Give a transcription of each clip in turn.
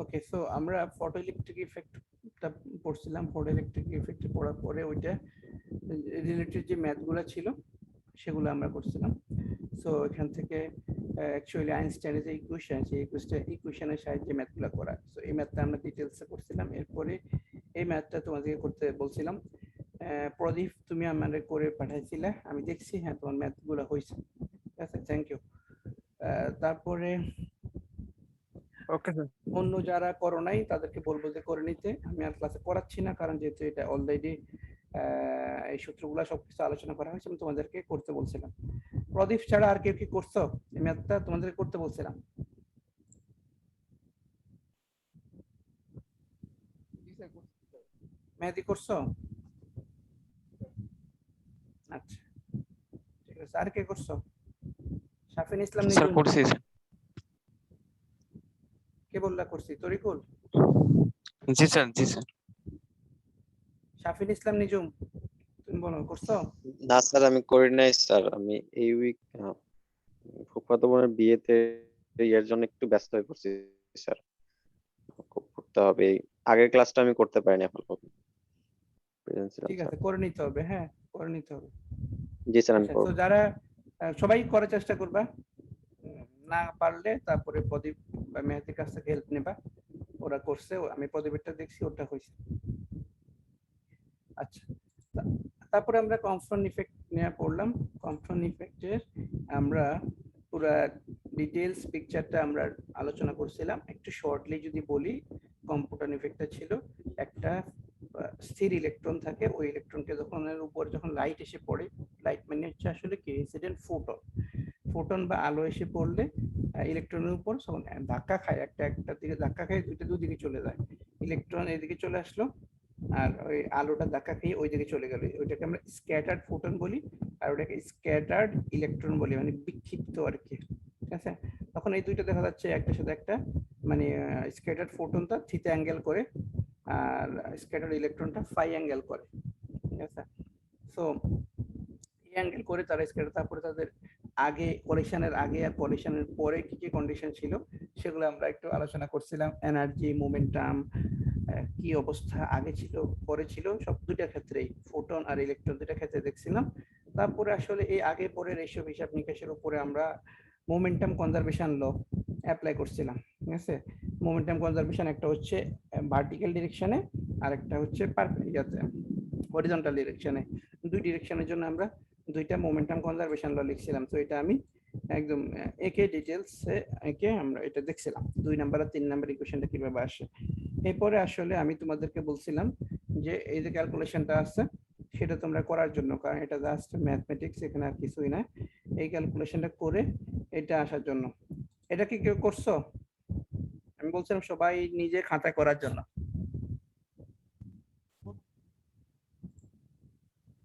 ওকে, so আমরা photo electric ইফেক্টটা পড়ছিলাম। ফটো ইলেকট্রিক ইফেক্ট পড়ার পরে ওইটা রিলেটেড যে ম্যাথগুলো ছিল সেগুলো আমরা করছিলাম। সো এখান থেকে অ্যাকচুয়ালি আইনস্টাইনের যে ইকুয়েশন, সেই ইকুয়েশনের সাহায্যে ম্যাথগুলো করা। সো এই ম্যাথটা আমরা ডিটেলসে করছিলাম। এরপরে এই ম্যাথটা তোমাদেরকে করতে বলছিলাম। প্রদীপ, তুমি আমাদের করে পাঠাইছিলে, আমি দেখছি। হ্যাঁ, তোমার ম্যাথগুলো হয়েছে। ঠিক আছে, থ্যাংক ইউ। তারপরে ওকে স্যার। অন্য যারা করো নাই তাদেরকে বলবো যে করে নিতে। আমি আর ক্লাসে করাচ্ছি না, কারণ যেহেতু এটা অলরেডি এই সূত্রগুলো সবকিছু আলোচনা করা হয়েছে। আমি তোমাদেরকে করতে বলছিলাম। প্রদীপ ছাড়া আর কেউ কি করছো? এই ম্যাথটা তোমাদের করতে বলছিলাম। ম্যাথই করছো? আচ্ছা, ঠিক আছে। আর কে করছো? শাফিন ইসলাম স্যার নিজুম। করছি। কে বললা করছি? তরিকুল? জি স্যার, জি স্যার। শাফিন ইসলাম নিজুম, তুমি বলো করছো? না স্যার, আমি করি নাই স্যার। আমি এই উইক ফুফাতো বোনের বিয়েতে এর জন্য একটু ব্যস্ত হয়ে পড়ছি স্যার। খুব করতে হবে। আগের ক্লাসটা আমি করতে পারিনি এখন পর্যন্ত। Present ছিলাম ঠিক স্যার। আছে, করে নিতে হবে। হ্যাঁ, করে নিতে হবে। জি স্যার, আমি আচ্ছা, তো করবো। যারা সবাই করার চেষ্টা করবা। না পারলে তারপরে প্রদীপ বা মেহেদির কাছ থেকে হেল্প নেবা। ওরা করছে, আমি প্রদীপেরটা দেখছি, ওটা হয়েছে। আচ্ছা, তারপরে আমরা কম্পন ইফেক্ট নিয়ে পড়লাম। কম্পন ইফেক্টের আমরা পুরা ডিটেইলস পিকচারটা আমরা আলোচনা করছিলাম। একটু শর্টলি যদি বলি, কম্পন ইফেক্টটা ছিল একটা স্থির ইলেকট্রন থাকে। ওই ইলেকট্রনকে যখন এর উপর যখন লাইট এসে পড়ে, লাইট মানে হচ্ছে আসলে কি, ইনসিডেন্ট ফোটন। ফোটন বা আলো এসে পড়লে ইলেকট্রনের উপর যখন ধাক্কা খায়, একটার দিকে ধাক্কা খায়, দুইটা দুদিকে চলে যায়। ইলেকট্রন এদিকে চলে আসলো, আর ওই আলোটা ধাক্কা খেয়ে ওই দিকে চলে গেল। ওইটাকে আমরা স্ক্যাটার্ড ফোটন বলি, আর ওটাকে স্ক্যাটার্ড ইলেকট্রন বলি, মানে বিক্ষিপ্ত আর কি। ঠিক আছে, তখন এই দুইটা দেখা যাচ্ছে একটার সাথে একটা, মানে স্ক্যাটার্ড ফোটনটা থিটা অ্যাঙ্গেল করে, আর স্ক্যাটার্ড ইলেকট্রনটা ফাই অ্যাঙ্গেল করে। ঠিক আছে, সো এই অ্যাঙ্গেল করে তারা স্ক্যাটার। তারপরে তাদের আগে কোলিশনের আগে আর কোলিশনের পরে কি কি কন্ডিশন ছিল সেগুলো আমরা একটু আলোচনা করছিলাম। এনার্জি, মোমেন্টাম, কি অবস্থা আগে ছিল পরে ছিল, সব দুইটা ক্ষেত্রেই, ফোটন আর ইলেকট্রন দুইটা ক্ষেত্রে দেখছিলাম। তারপরে আসলে এই আগে পরের এইসব হিসাব নিকাশের উপরে আমরা মোমেন্টাম কনজারভেশন ল অ্যাপ্লাই করছিলাম। ঠিক আছে, মোমেন্টাম কনজারভেশন একটা হচ্ছে ভার্টিক্যাল ডিরেকশনে, আর একটা হচ্ছে হরিজন্টাল ডিরেকশনে। দুই ডিরেকশনের জন্য আমরা দুইটা মোমেন্টাম কনজারভেশন ল লিখছিলাম। তো এটা আমি একদম একে ডিটেলস একে আমরা এটা দেখছিলাম 2 নাম্বার আর 3 নাম্বার ইকুয়েশনটা কিভাবে আসে। এরপরে আসলে আমি তোমাদেরকে বলছিলাম যে এই যে ক্যালকুলেশনটা আছে সেটা তোমরা করার জন্য, কারণ এটা জাস্ট ম্যাথমেটিক্স, এখানে আর কিছুই না। এই ক্যালকুলেশনটা করে এটা আসার জন্য। এটা কি কেউ করছো? আমি বলছিলাম সবাই নিজে খাতা করার জন্য।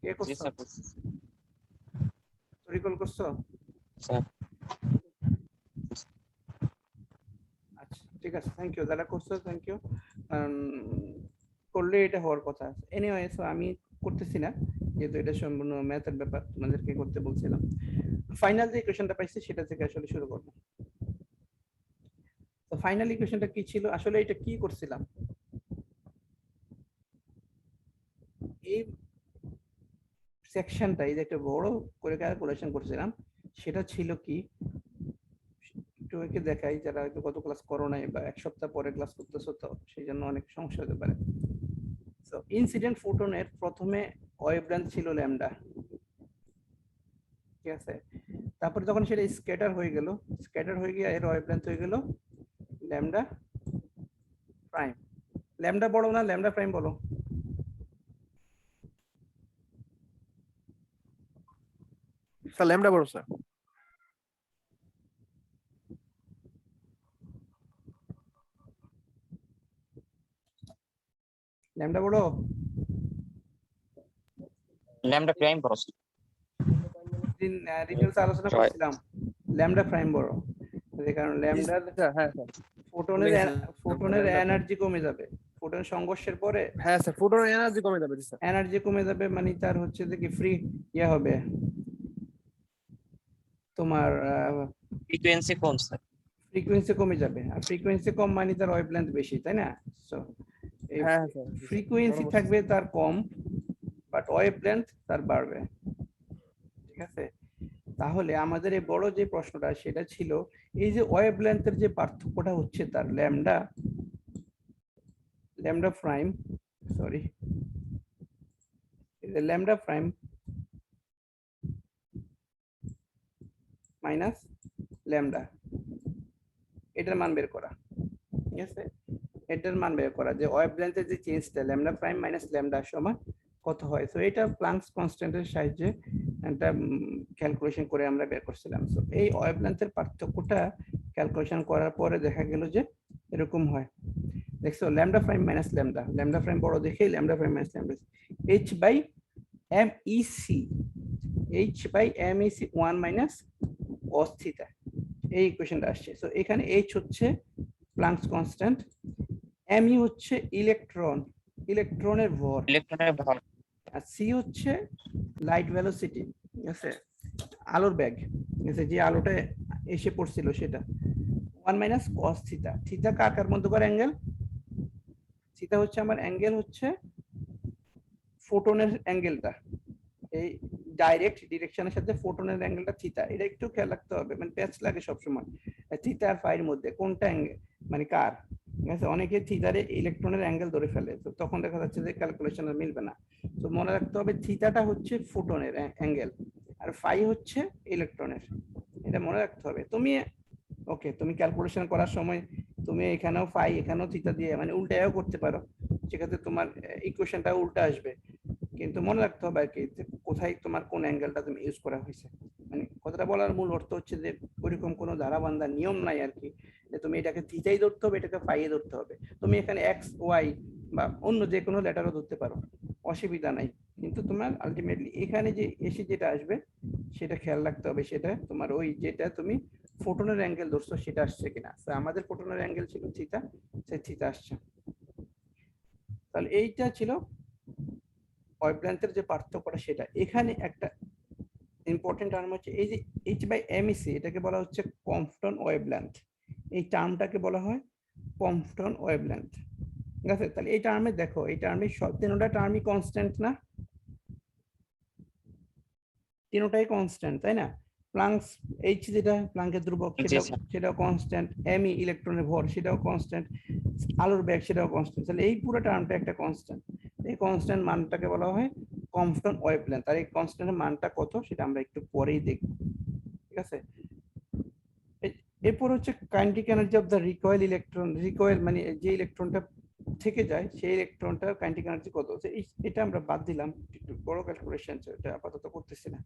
কে জি করছো? স্যার। রিকল করছো? স্যার আচ্ছা, ঠিক আছে, থ্যাংক ইউ। যারা করছো থ্যাংক ইউ। করলে এটা হওয়ার কথা। এনিওয়ে, সো আমি করতেছি না, যেহেতু এটা সম্পূর্ণ ম্যাথের ব্যাপার, তোমাদেরকে করতে বলছিলাম। ফাইনাল যে ইকুয়েশনটা পাইছি সেটা থেকে আসলে শুরু করব। তো ফাইনাল ইকুয়েশনটা কি ছিল আসলে? এটা কি করছিলাম, এই সেকশনটা, এই যে একটা বড় করে ক্যালকুলেশন করছিলাম, সেটা ছিল কি, একটু একে দেখাই, যারা হয়তো কত ক্লাস করো নাই বা এক সপ্তাহ পরে ক্লাস করতেছো, তো সেই জন্য অনেক সমস্যা হতে পারে। সো ইনসিডেন্ট ফোটনের প্রথমে ওয়েভলেন্থ ছিল ল্যামডা। ঠিক আছে, তারপরে যখন সেটা স্ক্যাটার হয়ে গেল, স্ক্যাটার হয়ে গিয়ে এর ওয়েভলেন্থ হয়ে গেল ল্যামডা প্রাইম। ল্যামডা বড় না ল্যামডা প্রাইম বলো? স্যার ল্যামডা বড় স্যার। ল্যামডা বড়? ল্যামডা প্রাইম বড়। দিন ডিটেইলস আলোচনা Right. করছিলাম, ল্যামডা প্রাইম বড়। যে কারণ ল্যামডার হ্যাঁ স্যার, ফোটনের lambda prime। এনার্জি কমে যাবে। ফোটন সংঘর্ষের পরে হ্যাঁ স্যার, ফোটনের এনার্জি কমে যাবে স্যার। এনার্জি কমে যাবে, মানে তার হচ্ছে যে কি ফ্রি ইয়ে হবে তোমার ফ্রিকোয়েন্সি কম স্যার। ফ্রিকোয়েন্সি কমে যাবে, আর ফ্রিকোয়েন্সি কম মানে তার ওয়েভলেন্থ বেশি, তাই না? সো হ্যাঁ স্যার ফ্রিকোয়েন্সি থাকবে তার কম, বাট ওয়েভলেন্থ তার বাড়বে। ঠিক আছে, তাহলে আমাদের এই বড় যে প্রশ্নটা সেটা ছিল এই যে ওয়েভলেন্থের যে পার্থক্যটা হচ্ছে তার lambda prime, sorry lambda prime minus lambda, এটার মান বের করা। ঠিক আছে, এটার মান বের করা যে ওয়েভলেন্থের যে চেঞ্জটা ল্যামডা প্রাইম মাইনাস ল্যামডা সমান কত হয়। সো এটা প্লাঙ্কস কনস্ট্যান্টের সাহায্যে একটা ক্যালকুলেশন করে আমরা বের করছিলাম। সো এই ওয়েভলেন্থের পার্থক্যটা ক্যালকুলেশন করার পরে দেখা গেল যে এরকম হয়, দেখছো lambda prime minus lambda, lambda prime বড় দেখে lambda prime minus lambda, h by MEC 1 minus cos theta, এই ইকুয়েশনটা আসছে। সো এখানে h হচ্ছে প্লাঙ্কস কনস্ট্যান্ট, me হচ্ছে ইলেকট্রনের ভর, ইলেকট্রনের ভর, আর c হচ্ছে লাইট ভেলোসিটি। ঠিক আছে, আলোর বেগ, ঠিক আছে, যে আলোটা এসে পড়ছিল সেটা 1 মাইনাস cos থিটা। থিটা কার কার মধ্যকার অ্যাঙ্গেল? থিটা হচ্ছে আমার অ্যাঙ্গেল হচ্ছে ফোটনের অ্যাঙ্গেলটা, এই ডাইরেক্ট ডিরেকশনের সাথে ফোটনের অ্যাঙ্গেলটা থিটা। এটা একটু খেয়াল রাখতে হবে, মানে প্যাচ লাগে সবসময় থিটা আর ফাইয়ের মধ্যে কোনটা অ্যাঙ্গেল মানে কার। ঠিক আছে, অনেকে থিটারে ইলেকট্রনের অ্যাঙ্গেল ধরে ফেলে, তো তখন দেখা যাচ্ছে যে ক্যালকুলেশন আর মিলবে না। তো মনে রাখতে হবে থিটাটা হচ্ছে ফোটনের অ্যাঙ্গেল আর ফাই হচ্ছে ইলেকট্রনের, এটা মনে রাখতে হবে। তুমি ওকে, তুমি ক্যালকুলেশন করার সময় তুমি এখানেও ফাই এখানেও থিটা দিয়ে মানে উল্টায়ও করতে পারো, সেক্ষেত্রে তোমার ইকুয়েশনটা উল্টা আসবে, কিন্তু মনে রাখতে হবে আর কি যে কোথায় তোমার কোন অ্যাঙ্গেলটা তুমি ইউজ করা হয়েছে। মানে কথাটা বলার মূল অর্থ হচ্ছে যে ওইরকম কোনো ধারাবান্ধা নিয়ম নাই আর কি যে তুমি এটাকে থিটাই ধরতে হবে এটাকে ফাইয়ে ধরতে হবে। তুমি এখানে এক্স ওয়াই বা অন্য যে কোনো লেটারও ধরতে পারো, অসুবিধা নাই, কিন্তু তোমার আলটিমেটলি এখানে যে এসে যেটা আসবে সেটা খেয়াল রাখতে হবে, সেটা তোমার ওই যেটা তুমি ফোটনের অ্যাঙ্গেল ধরছো সেটা আসছে কিনা। তো আমাদের ফোটনের অ্যাঙ্গেল ছিল থিটা, সেই থিটা আসছে। তাহলে এইটা ছিল ওয়েভলেন্থের যে পার্থক্যটা সেটা। এখানে একটা ইম্পর্টেন্ট টার্ম হচ্ছে এই যে h/MEC, এটাকে বলা হচ্ছে কম্পটন ওয়েভলেন্থ, এই টার্মটাকে বলা হয় কম্পটন ওয়েভলেন্থ। ঠিক আছে, তাহলে এই টার্মে দেখো, এই টার্মে সব তিনটা টার্মই কনস্ট্যান্ট না? তিনটাই কনস্ট্যান্ট, তাই না? প্লাঙ্কস h যেটা প্লাঙ্কের ধ্রুবক সেটাও কনস্ট্যান্ট, me ইলেকট্রনের ভর সেটাও কনস্ট্যান্ট, আলোর বেগ সেটাও কনস্ট্যান্ট। তাহলে এই পুরো টার্মটা একটা কনস্ট্যান্ট, এই কনস্ট্যান্ট মানটাকে বলা হয় কম্পটন ওয়েভলেন্থ। আর এই কনস্ট্যান্টের মানটা কত সেটা আমরা একটু পরেই দেখব। ঠিক আছে, এরপর হচ্ছে kinetic energy of the recoil electron. Recoil মানে যে ইলেকট্রনটা থেকে যায় সেই ইলেকট্রনটার কাইনেটিক এনার্জি কত, এটা আমরা বাদ দিলাম, একটু বড় ক্যালকুলেশন, এটা আপাতত করতেছি না।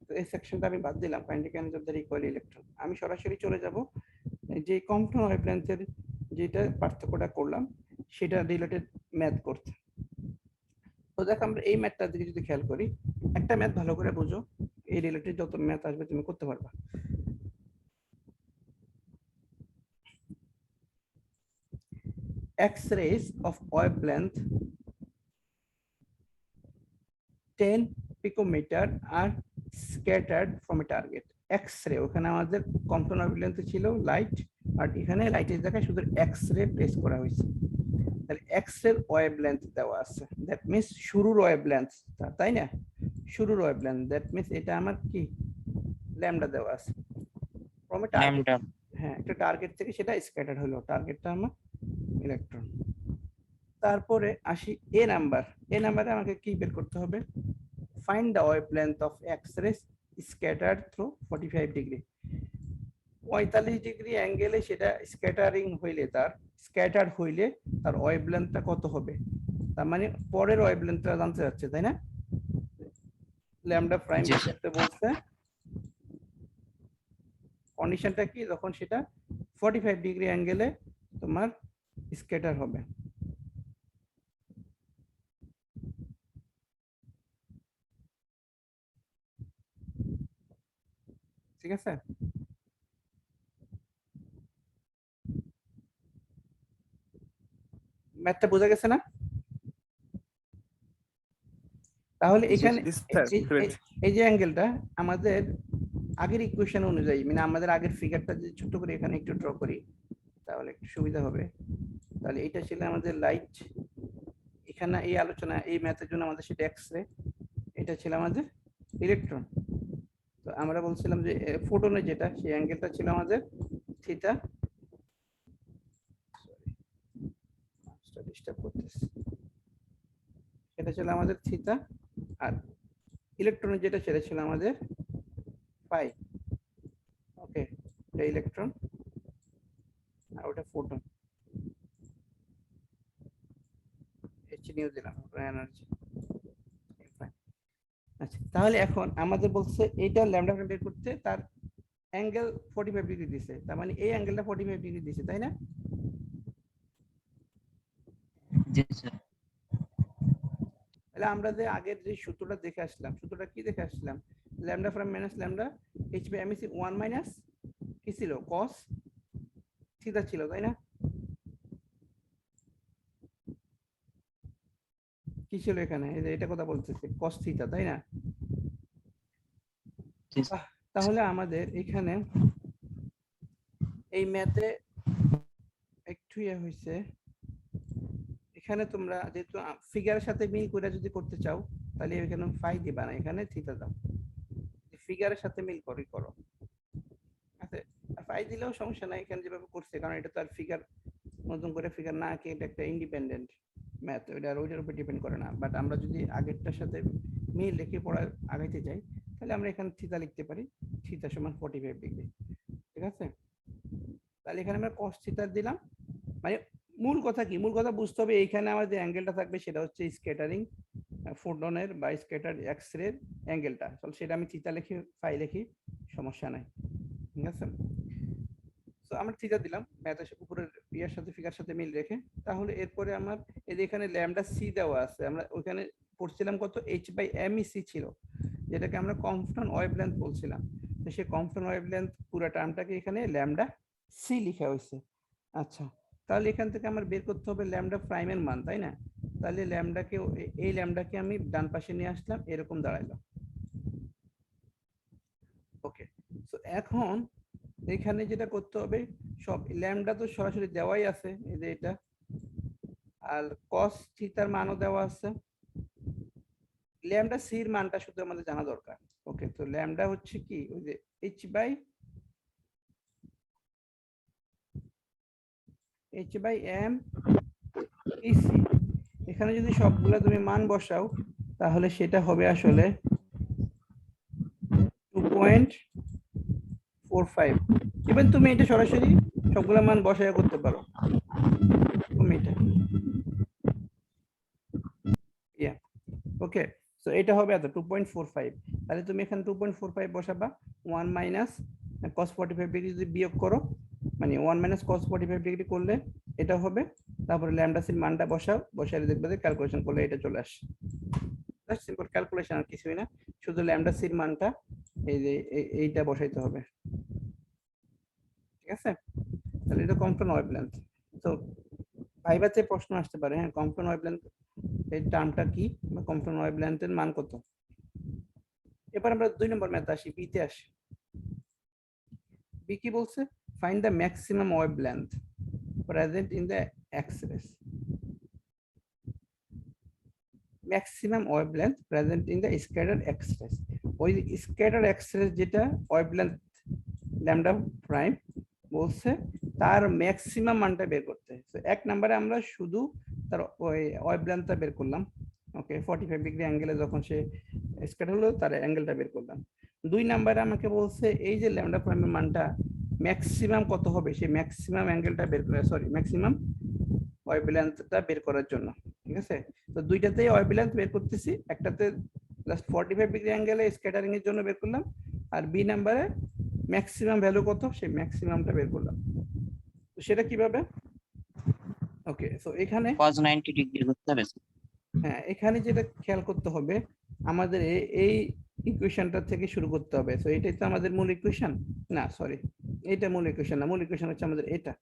তো এই সেকশনটা আমি বাদ দিলাম, kinetic energy of the recoil electron. আমি সরাসরি চলে যাব যে কম্পটন ওয়েভলেন্থের যেটা পার্থক্যটা করলাম সেটা রিলেটেড ম্যাথ করতে। তো দেখো আমরা এই ম্যাথটার দিকে যদি খেয়াল করি, একটা ম্যাথ ভালো করে বুঝো, এই রিলেটেড যত ম্যাথ আসবে তুমি করতে পারবা। X-rays of wavelength 10 picometer are scattered from a target. X-ray, ওখানে আমাদের কম্পটন ওয়েভলেন্থ ছিল লাইট, আর এখানে লাইটের জায়গায় শুধু X-ray প্লেস করা হয়েছে। তাহলে X-ray ওয়েভলেন্থ দেওয়া আছে, দ্যাট মিন্স শুরুর ওয়েভলেন্থ, তাই না? শুরুর ওয়েভলেন্থ, দ্যাট মিন্স এটা আমার কি ল্যামডা দেওয়া আছে ফ্রম এ টার্গেট। হ্যাঁ, একটা টার্গেট থেকে সেটা স্ক্যাটার্ড হলো, টার্গেটটা আমার ইলেকট্রন। তারপরে আসি এ নাম্বারে আমাকে কি বের করতে হবে? Find the wavelength of X-ray scattered through 45 degree. 45 degree অ্যাঙ্গেলে সেটা স্ক্যাটার্ড হইলে তার ওয়েভলেন্থটা কত হবে? তার মানে পরের ওয়েভলেন্থটা জানতে যাচ্ছে, তাই না? ল্যামডা প্রাইম করতে বলছে, কন্ডিশনটা কি? যখন সেটা 45 ডিগ্রি অ্যাঙ্গেলে তোমার স্ক্যাটার হবে। ঠিক আছে, ম্যাথটা বোঝা গেছে না? তাহলে এখানে এই যে অ্যাঙ্গেলটা আমাদের আগের ইকুয়েশন অনুযায়ী, মানে আমাদের আগের ফিগারটা যদি ছোট করে এখানে একটু ড্র করি তাহলে একটু সুবিধা হবে। তাহলে এটা ছিল আমাদের লাইট, এখানে এই আলোচনা এই ম্যাথের জন্য আমাদের সেটা এক্স রে, এটা ছিল আমাদের ইলেকট্রন। তো আমরা বলছিলাম যে ফোটনের যেটা সেই অ্যাঙ্গেলটা ছিল আমাদের থিটা, ডিস্টার্ব করতেছে, সেটা ছিল আমাদের থিটা, আর ইলেকট্রনের যেটা সেটা ছিল আমাদের পাই। ওকে, এটা ইলেকট্রন আর ওটা ফোটন, এইচ নিউ দিলাম এনার্জি। আচ্ছা, তাহলে এখন আমাদের বলছে এটা ল্যামডা বের করতে, তার অ্যাঙ্গেল 45 ডিগ্রি দিছে, তার মানে এই অ্যাঙ্গেলটা 45 ডিগ্রি দিছে, তাই না? জি স্যার। তাহলে আমরা যে আগের যে সূত্রটা দেখে আসলাম, সূত্রটা কি দেখে আসলাম? Lambda prime minus lambda H by M is 1 minus কি ছিল, cos থিটা ছিল, তাই না? কি ছিল এখানে, এই যে এটা কথা বলতেছে cos থিটা, তাই না? জি স্যার। তাহলে আমাদের এখানে এই ম্যাথে একটু ইয়ে হয়েছে, এখানে তোমরা যেহেতু ফিগারের সাথে মিল করে যদি করতে চাও তাহলে এখানে ফাই দিবা না, এখানে থিটা দাও, ফিগারের সাথে মিল করে করো। আচ্ছা, ফাই দিলেও সমস্যা নাই, এখানে যেভাবে করছে, কারণ এটা তো আর ফিগার নতুন করে ফিগার না আঁকে, এটা একটা ইন্ডিপেন্ডেন্ট ম্যাথ, ওইটা আর ওইটার উপর ডিপেন্ড করে না। বাট আমরা যদি আগেরটার সাথে মিল রেখে পড়া আগাইতে চাই তাহলে আমরা এখানে থিটা লিখতে পারি, থিটা সমান 45 ডিগ্রি, ঠিক আছে? তাহলে এখানে আমরা cos থিটা দিলাম, মানে মূল কথা কি, মূল কথা বুঝতে হবে, এইখানে আমাদের অ্যাঙ্গেলটা থাকবে সেটা হচ্ছে স্ক্যাটারিং ফোটনের বা স্ক্যাটার এক্স রে অ্যাঙ্গেলটা, তাহলে সেটা আমি থিটা লিখি, ফাই লিখি, সমস্যা নাই, ঠিক আছে? তো আমরা থিটা দিলাম ম্যাথের উপরের ইয়ার সাথে ফিগার সাথে মিল রেখে। তাহলে এরপরে আমার এই যে এখানে ল্যামডা সি দেওয়া আছে, আমরা ওখানে পড়ছিলাম কত, H by M E C ছিল, যেটাকে আমরা কনস্ট্যান্ট ওয়েভলেন্থ বলছিলাম। তো সেই কনস্ট্যান্ট ওয়েভলেন্থ পুরো টার্মটাকে এখানে ল্যামডা সি লেখা হয়েছে। আচ্ছা, তাহলে এখান থেকে আমার বের করতে হবে ল্যামডা প্রাইমের মান, তাই না? তাহলে ল্যামডাকে, এই ল্যামডাকে আমি ডান পাশে নিয়ে আসলাম, এরকম দাঁড়াইলো। ওকে, তো এখন এখানে যেটা করতে হবে, সব ল্যামডা তো সরাসরি দেওয়াই আছে, এই যে এটা, আর cos থিটার মানও দেওয়া আছে, ল্যামডা সি এর মানটা শুধু আমাদের জানা দরকার। ওকে, তো ল্যামডা হচ্ছে কি, ওই যে h বাই m ইসি, এখানে যদি সবগুলা তুমি মান বসাও তাহলে সেটা হবে আসলে 2.45। ইভেন তুমি এটা সরাসরি সবগুলা মান বসায় করতে পারো তুমি এটা, ইয়া। ওকে, সো এটা হবে এত 2.45, তাহলে তুমি এখানে 2.45 বসাবা, 1 মাইনাস cos 45 ডিগ্রি যদি বিয়োগ করো, মানে 1 মাইনাস cos 45 ডিগ্রি করলে এটা হবে, তারপরে ল্যামডা সির মানটা বসাও, বসালে দেখবে যে ক্যালকুলেশন করলে এটা চলে আসে, জাস্ট সিম্পল ক্যালকুলেশন, আর কিছুই না, শুধু ল্যামডা সির মানটা এই যে এইটা বসাইতে হবে, ঠিক আছে? তাহলে এটা কম্পন ওয়েভলেন্থ। তো ভাইবাতে প্রশ্ন আসতে পারে, হ্যাঁ কম্পন ওয়েভলেন্থ এই টার্মটা কি, বা কম্পন ওয়েভলেন্থের মান কত? এবার আমরা 2 নম্বর ম্যাথ আসি, বি তে আসি। বি কি বলছে, find the maximum wavelength present in the x-race, maximum wavelength present in the scattered x-race. ওই স্ক্যাটার্ড এক্স-রেস যেটা ওয়েভলেন্থ ল্যামডা প্রাইম বলছে, তার ম্যাক্সিমাম মানটা বের করতে। তো এক নম্বরে আমরা শুধু তার ওই ওয়েভলেন্থটা বের করলাম, ওকে 45 ডিগ্রি অ্যাঙ্গেলে যখন সে স্ক্যাটার হলো তার অ্যাঙ্গেলটা বের করলাম। 2 নম্বরে আমাকে বলছে এই যে ল্যামডা প্রাইমের মানটা ম্যাক্সিমাম কত হবে, সেই ম্যাক্সিমাম অ্যাঙ্গেলটা বের করে, সরি ম্যাক্সিমাম ওয়েভলেন্থটা বের করার জন্য, ঠিক আছে? তো দুইটাতেই ওয়েভলেন্থ বের করতেছি, একটাতে জাস্ট 45 ডিগ্রি অ্যাঙ্গেলে স্ক্যাটারিং এর জন্য বের করলাম, আর বি নাম্বারে ম্যাক্সিমাম ভ্যালু কত সেই ম্যাক্সিমামটা বের করলাম। তো সেটা কিভাবে, ওকে সো এখানে cos 90 ডিগ্রি করতে হবে স্যার। হ্যাঁ এখানে যেটা খেয়াল করতে হবে, আমাদের এই ইকুয়েশনটা থেকে শুরু করতে হবে। তো এটাই তো আমাদের মূল ইকুয়েশন, না সরি এটা মূল ইকুয়েশন না, মূল ইকুয়েশন হচ্ছে আমাদের এটা,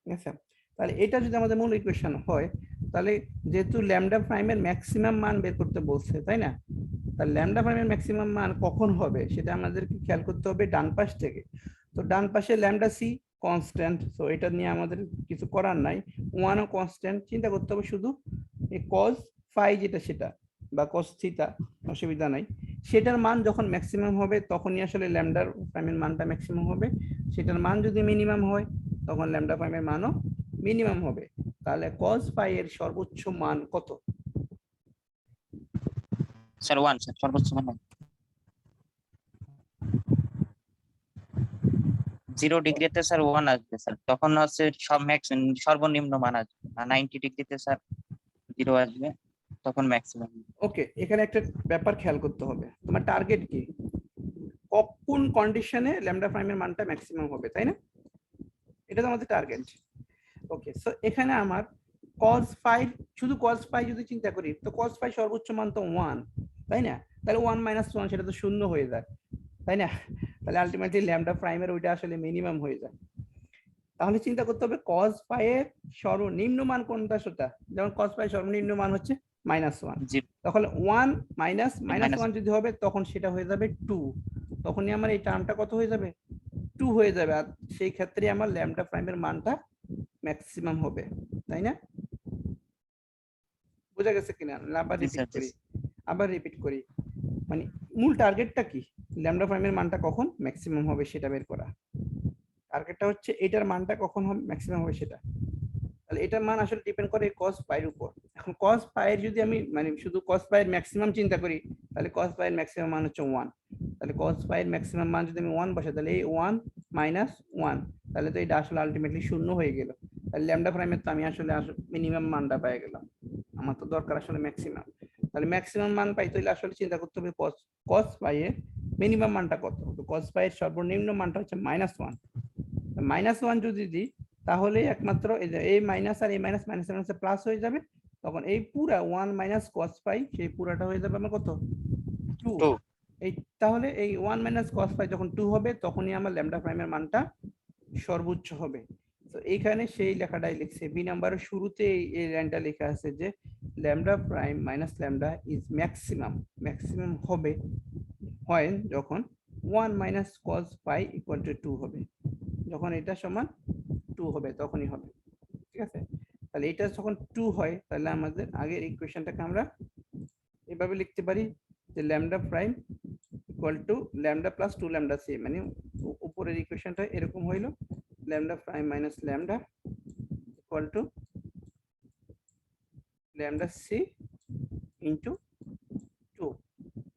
ঠিক আছে? তাহলে এটা যদি আমাদের মূল ইকুয়েশন হয়, তাহলে যেহেতু ল্যামডা প্রাইমের ম্যাক্সিমাম মান বের করতে বলছে, তাই না? তার ল্যামডা প্রাইমের ম্যাক্সিমাম মান কখন হবে সেটা আমাদেরকে খেয়াল করতে হবে ডান পাশ থেকে। তো ডান পাশে ল্যামডা সি কনস্ট্যান্ট, তো এটা নিয়ে আমাদের কিছু করার নাই। ওয়ানও কনস্ট্যান্ট, চিন্তা করতে হবে শুধু এই কজ ফাই যেটা সেটা বা কস থিটা, অসুবিধা নাই। সেটার মান যখন ম্যাক্সিমাম হবে তখনই আসলে ল্যামডার প্রাইমের মানটা ম্যাক্সিমাম হবে। সেটার মান যদি মিনিমাম হয় তখন ল্যামডা প্রাইমের মানও মিনিমাম হবে। তাহলে কজ ফাই এর সর্বোচ্চ মান কত? স্যার 1 স্যার, সর্বোচ্চ মান 0 ডিগ্রিতে স্যার 1 আসবে স্যার, তখন হচ্ছে সব সর্বনিম্ন মান আসবে, আর 90 ডিগ্রিতে স্যার 0 আসবে, তখন ম্যাক্সিমাম। ওকে, এখানে একটা ব্যাপার খেয়াল করতে হবে, তোমার টার্গেট কি, কোন কন্ডিশনে ল্যামডা প্রাইমের মানটা ম্যাক্সিমাম হবে, তাই না? এটা তো আমাদের টার্গেট। ওকে, সো এখানে আমার cos ফাই, শুধু cos ফাই যদি চিন্তা করি তো cos ফাই সর্বোচ্চ মান তো 1, তাই না? তাহলে 1 - 1 সেটা তো শূন্য হয়ে যায়, তাই না? তাহলে আলটিমেটলি ল্যামডা প্রাইমের ওইটা আসলে মিনিমাম হয়ে যায়। তাহলে চিন্তা করতে হবে cos ফাই এর সর্বনিম্ন মান কোনটা সেটা, যেমন cos ফাই সর্বনিম্ন মান হচ্ছে -1, তখন 1 - 1 যদি হবে তখন সেটা হয়ে যাবে 2, তখনই আমার এই টার্মটা কত হয়ে যাবে, 2 হয়ে যাবে। আর সেই ক্ষেত্রে আমার ল্যামডা প্রাইমের মানটা ম্যাক্সিমাম হবে, তাই না? বোঝা গেছে কিনা? আবার রিপিট করি, মানে মূল টার্গেটটা কি, ল্যামডা প্রাইমের মানটা কখন ম্যাক্সিমাম হবে সেটা বের করা। টার্গেটটা হচ্ছে এটার মানটা কখন হবে ম্যাক্সিমাম হবে সেটা। তাহলে এটার মান আসলে ডিপেন্ড করে cos পাইর উপর। এখন cos পাইর যদি আমি মানে শুধু cos পাইর ম্যাক্সিমাম চিন্তা করি তাহলে cos পাইর ম্যাক্সিমাম মান হচ্ছে 1। তাহলে cos পাইর ম্যাক্সিমাম মান যদি আমি 1 বসাই তাহলে এই 1 - 1, তাহলে তো এটা আসলে আলটিমেটলি শূন্য হয়ে গেল। তাহলে ল্যামডা প্রাইমের তো আমি আসলে মিনিমাম মানটা পেয়ে গেলাম, আমার তো দরকার আসলে ম্যাক্সিমাম। তাহলে ম্যাক্সিমাম মান পাইতে হলে আসলে চিন্তা করতে হবে cos পাই এর মিনিমাম মানটা কত। তো cos পাই এর সর্বনিম্ন মানটা হচ্ছে -1। -1 যদি দিই তাহলে একমাত্র এই যে এই মাইনাস আর এই মাইনাস মাইনাসের মাইনাসে প্লাস হয়ে যাবে, তখন এই পুরা 1 - cos পাই সেই পুরাটা হয়ে যাবে আমার কত, 2। এই তাহলে এই 1 - cos পাই যখন 2 হবে তখনই আমার ল্যামডা প্রাইমের মানটা সর্বোচ্চ হবে। তো এইখানে সেই লেখাটাই লিখছে, বি নাম্বারের শুরুতে এই লাইনটা লেখা আছে যে lambda prime minus lambda is maximum, maximum হবে হয় যখন 1 - cos পাই = 2 হবে, যখন এটা সমান 2 হবে তখনই হবে, ঠিক আছে? তাহলে এটা যখন 2 হয় তাহলে আমাদের আগের ইকুয়েশনটাকে আমরা এভাবে লিখতে পারি যে lambda prime = lambda plus 2 lambda C, মানে উপরের ইকুয়েশনটা এরকম হইলো lambda prime minus lambda lambda C into 2।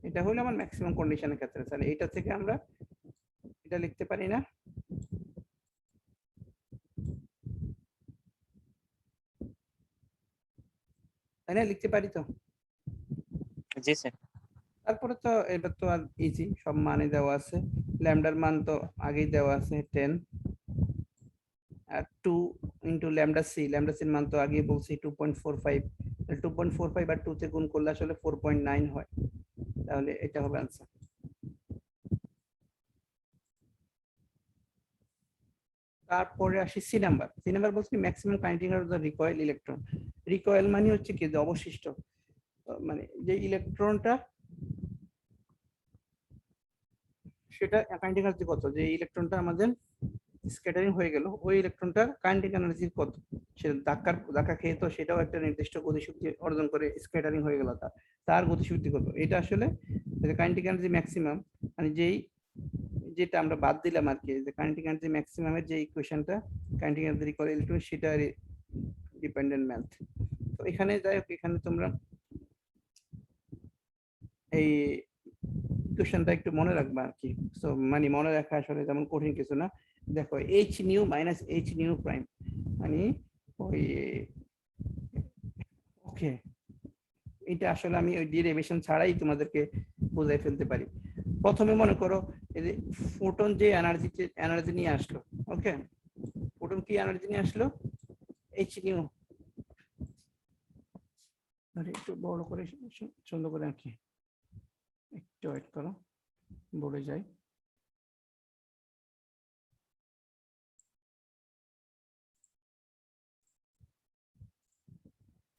এটা হলো আমার ম্যাক্সিমাম কন্ডিশনের ক্ষেত্রে। তাহলে এটা থেকে আমরা এটা লিখতে পারি না, তাই না? লিখতে পারি তো? জি স্যার। তারপরে তো এটা তো আর ইজি, সব মানে দেওয়া আছে। ল্যামডার মান তো আগেই দেওয়া আছে 10, আর 2 ইনটু ল্যামডা সি, ল্যামডা সির মান তো আগেই বলছি 2.45। 2.45 আর 2 তে গুণ করলে আসলে 4.9 হয়, তাহলে এটা হবে आंसर। তারপরে আসি সি নাম্বার। সি নাম্বার বলছি maximum kinetic energy of the recoil electron. Recoil মানে হচ্ছে কি, যে অবশিষ্ট, মানে যে ইলেকট্রনটা সেটা কাইনেটিক এনার্জি কত, যে ইলেকট্রনটা আমাদের স্ক্যাটারিং হয়ে গেল ওই ইলেকট্রনটার কাইনেটিক এনার্জি কত, সেটা ধাক্কা খেয়ে তো সেটাও একটা নির্দিষ্ট গতিশক্তি অর্জন করে স্ক্যাটারিং হয়ে গেল, তার গতিশক্তি কত, এটা আসলে কাইনেটিক এনার্জি ম্যাক্সিমাম, মানে যেটা আমরা বাদ দিলাম আর কি, যে কাইনেটিক এনার্জি ম্যাক্সিমামের যে ইকুয়েশনটা কাইনেটিক এনার্জি রিকয়েল ইলেকট্রন সেটা ডিপেন্ডেন্ট ম্যাথ। তো এখানে যাই হোক, এখানে তোমরা এই ইকুয়েশনটা একটু মনে রাখবা আর কি। সো মানে মনে রাখা আসলে যেমন কঠিন কিছু না। দেখো H nu minus H nu prime, মানে ওই, ওকে, এটা আসলে আমি ওই ডেরিভেশন ছাড়াই তোমাদেরকে বোঝাই ফেলতে পারি। প্রথমে মনে করো এই যে ফোটন যে এনার্জি নিয়ে আসলো, ওকে, ফোটন কি এনার্জি নিয়ে আসলো, এইচ নিউ, আরে একটু বড় করে সুন্দর করে আঁকি, একটু ওয়েট করো, বলে যাই।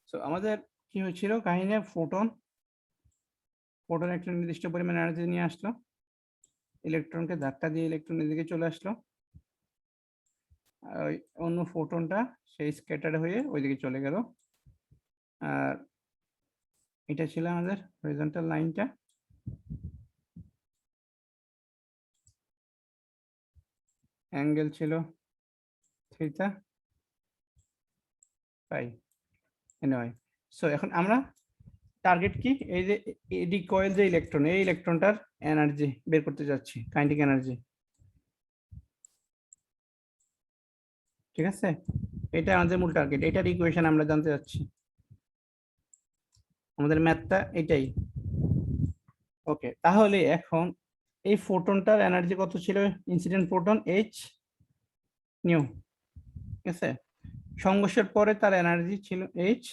তো আমাদের কি হয়েছিল কাহিনী, ফোটন ফোটন একটা নির্দিষ্ট পরিমাণ এনার্জি নিয়ে আসলো, ইলেকট্রনকে ধাক্কা দিয়ে ইলেকট্রন এদিকে চলে আসলো, আর ওই অন্য ফোটনটা সেই স্ক্যাটার হয়ে ওইদিকে চলে গেল। আর এটা ছিল আমাদের হরিজন্টাল লাইনটা, অ্যাঙ্গেল ছিল থিটা পাই। এনিওয়ে, সো এখন আমরা টার্গেট কি, এই যে এডি কয়েল যে ইলেকট্রন, এই ইলেকট্রনটার এনার্জি বের করতে যাচ্ছি, কাইনেটিক এনার্জি। ঠিক আছে, এটা আমাদের মূল টার্গেট, এটার ইকুয়েশন আমরা জানতে যাচ্ছি, আমাদের ম্যাথটা এটাই। ওকে, তাহলে এখন এই ফোটনটার এনার্জি কত ছিল, ইনসিডেন্ট ফোটন এইচ নিউ। ঠিক আছে, সংঘর্ষের পরে তার এনার্জি ছিল এইচ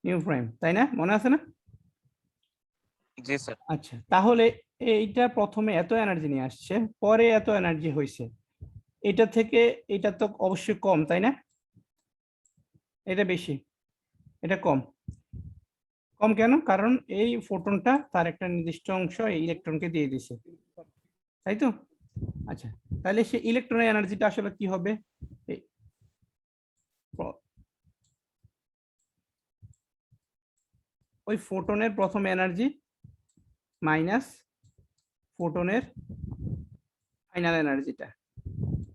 নিউ প্রাইম, তাই না, মনে আছে না? জি স্যার। আচ্ছা, তাহলে এইটা প্রথমে এত এনার্জি নিয়ে আসছে, পরে এত এনার্জি হয়েছে, এটা থেকে এটা তো অবশ্যই কম, তাই না? এটা বেশি, এটা কম। কম কেন? কারণ এই ফোটনটা তার একটা নির্দিষ্ট অংশ এই ইলেকট্রনকে দিয়ে দিছে, তাই তো? আচ্ছা, তাহলে সে ইলেকট্রনের এনার্জিটা আসলে কি হবে, ওই ফোটনের প্রথম এনার্জি মাইনাস ফোটনের ফাইনাল এনার্জিটা,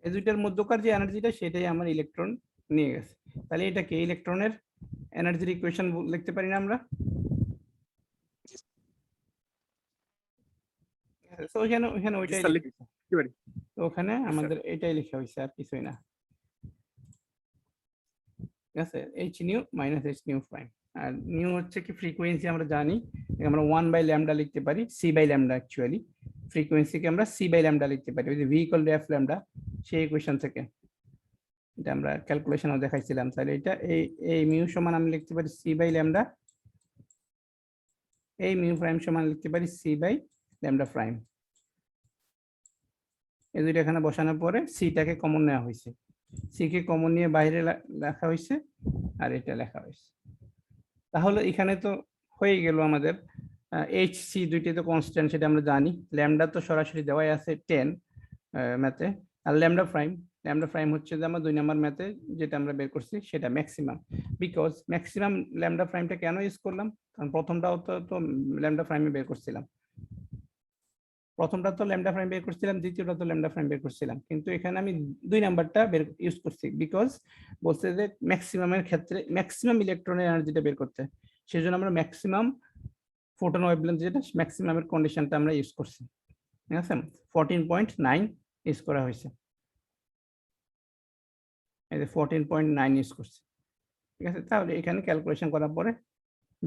এই দুইটার মধ্যকার যে এনার্জিটা সেটাই আমার ইলেকট্রন নিয়ে গেছে। তাহলে এটাকে ইলেকট্রনের এনার্জির ইকুয়েশন লিখতে পারি না আমরা? তো ওখানে ওইটাই স্যার, লিখেছে, লিখতে পারি। তো ওখানে আমাদের এটাই লেখা হয়েছে, আর কিছুই না। ঠিক আছে, H nu minus H nu prime, আর নিউ হচ্ছে কি ফ্রিকোয়েন্সি, আমরা জানি আমরা 1/λ লিখতে পারি, c/λ অ্যাকচুয়ালি ফ্রিকোয়েন্সিকে আমরা c/λ লিখতে পারি, ওই যে v = f λ সেই ইকুয়েশন থেকে, এটা আমরা ক্যালকুলেশনও দেখাইছিলাম। তাহলে এটা এই মিউ সমান আমি লিখতে পারি c/λ, এই মিউ প্রাইম সমান লিখতে পারি c/λ প্রাইম। এই দুইটা এখানে বসানোর পরে সিটাকে কমন নেওয়া হয়েছে, সি কে কমন নিয়ে বাইরে লেখা হয়েছে, আর এটা লেখা হয়েছে। তাহলে এখানে তো হয়ে গেল আমাদের এইচ সি দুইটি তো কনস্ট্যান্ট, সেটা আমরা জানি। ল্যামডা তো সরাসরি দেওয়াই আছে 10 ম্যাথে, আর ল্যামডা প্রাইম হচ্ছে যে আমার 2 নম্বর ম্যাথে যেটা আমরা বের করছি সেটা ম্যাক্সিমাম। বিকজ ম্যাক্সিমাম ল্যামডা প্রাইমটা কেন ইউজ করলাম, কারণ প্রথমটাও তো ল্যামডা প্রাইমে বের করছিলাম, প্রথমটা তো ল্যামডা প্রাইম বের করছিলাম, দ্বিতীয়টা তো ল্যামডা প্রাইম বের করছিলাম, কিন্তু এখানে আমি 2 নাম্বারটা বের ইউজ করছি, বিকজ বলছে যে ম্যাক্সিমামের ক্ষেত্রে ম্যাক্সিমাম ইলেকট্রনের এনার্জিটা বের করতে, সেজন্য আমরা ম্যাক্সিমাম ফোটন ওয়েভলেন্থ যেটা ম্যাক্সিমামের কন্ডিশনটা আমরা ইউজ করছি। ঠিক আছে, 14.9 ইউজ করা হয়েছে, এই যে 14.9 ইউজ করছি। ঠিক আছে, তাহলে এখানে ক্যালকুলেশন করার পরে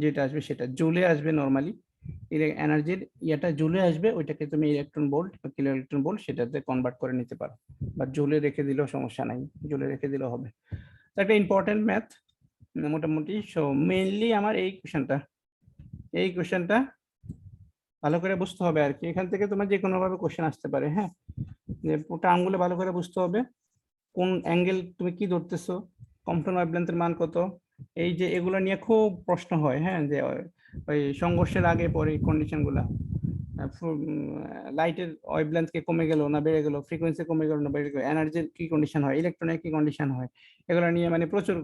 যেটা আসবে সেটা জুলে আসবে, নরমালি এনার্জির ইয়েটা জুলে আসবে, ওইটাকে তুমি ইলেকট্রন ভোল্ট বা কিলো ইলেকট্রন ভোল্ট সেটাতে কনভার্ট করে নিতে পারো, বা জুলে রেখে দিলেও সমস্যা নাই, জুলে রেখে দিলেও হবে। একটা ইম্পর্টেন্ট ম্যাথ মোটামুটি। সো মেইনলি আমার এই কোশ্চেনটা ভালো করে বুঝতে হবে আর কি, এখান থেকে তোমার যে কোনো ভাবে কোশ্চেন আসতে পারে। হ্যাঁ, যে টার্মগুলো ভালো করে বুঝতে হবে, কোন অ্যাঙ্গেল তুমি কি ধরতেছো, কম্পন ওয়েভলেন্থের মান কত, এই যে এগুলো নিয়ে খুব প্রশ্ন হয়। হ্যাঁ, যে ওই সংঘর্ষের আগে পরে কন্ডিশন গুলা, লাইটের ওয়েভলেন্থ কে কমে গেল না বেড়ে গেল, ফ্রিকোয়েন্সি কমে গেল না বেড়ে গেল, এনার্জির কি কন্ডিশন হয়, ইলেকট্রনের কি কন্ডিশন হয়, এগুলো নিয়ে মানে প্রচুর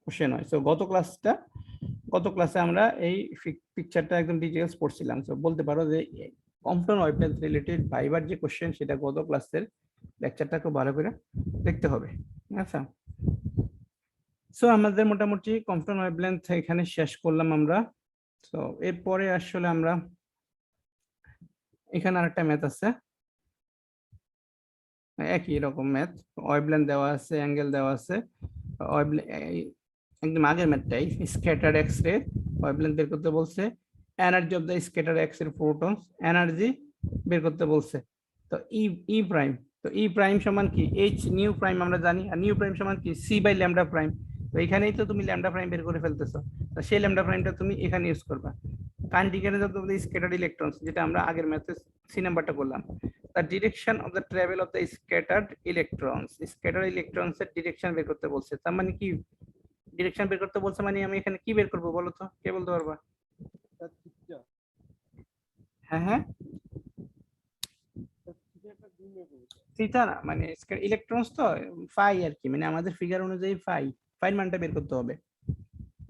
কোশ্চেন হয়। সো গত ক্লাসে আমরা এই পিকচারটা একদম ডিটেইলস পড়ছিলাম। সো বলতে পারো যে কম্পন ওয়েভলেন্থ রিলেটেড ভাইবার যে কোশ্চেন সেটা গত ক্লাসের লেকচারটা খুব ভালো করে দেখতে হবে। আচ্ছা, সো আমাদের মোটামুটি কম্পন ওয়েভলেন্থ এখানে শেষ করলাম আমরা। তো এরপরে আসলে আমরা এখানে আরেকটা ম্যাথ আছে, একই রকম ম্যাথ, ওয়েভলেন্থ দেওয়া আছে, অ্যাঙ্গেল দেওয়া আছে, একদম আগের ম্যাথটাই, স্ক্যাটার্ড এক্স রে ওয়েভলেন্থ বের করতে বলছে, energy of the scattered X ray photons energy বের করতে বলছে। তো ই প্রাইম, তো ই প্রাইম সমান কি, এইচ নিউ প্রাইম আমরা জানি, আর নিউ প্রাইম সমান কি, c/λ প্রাইম। তো এখানেই তো তুমি ল্যামডা প্রাইম বের করে ফেলতেছো, তো সেই ল্যামডা প্রাইমটা তুমি এখানে ইউজ করবা। Kinetic energy of the scattered electrons, যেটা আমরা আগের ম্যাথে সি নাম্বারটা করলাম, the direction of the travel of the scattered electrons, scattered electrons এর ডিরেকশন বের করতে বলছে। তার মানে কি, ডিরেকশন বের করতে বলছে মানে আমি এখানে কি বের করব বলো তো, কে বলতে পারবা? হ্যাঁ হ্যাঁ, থিটা না, মানে ইলেকট্রনস তো ফাই আর কি, মানে আমাদের ফিগার অনুযায়ী ফাই মানটা বের করতে হবে।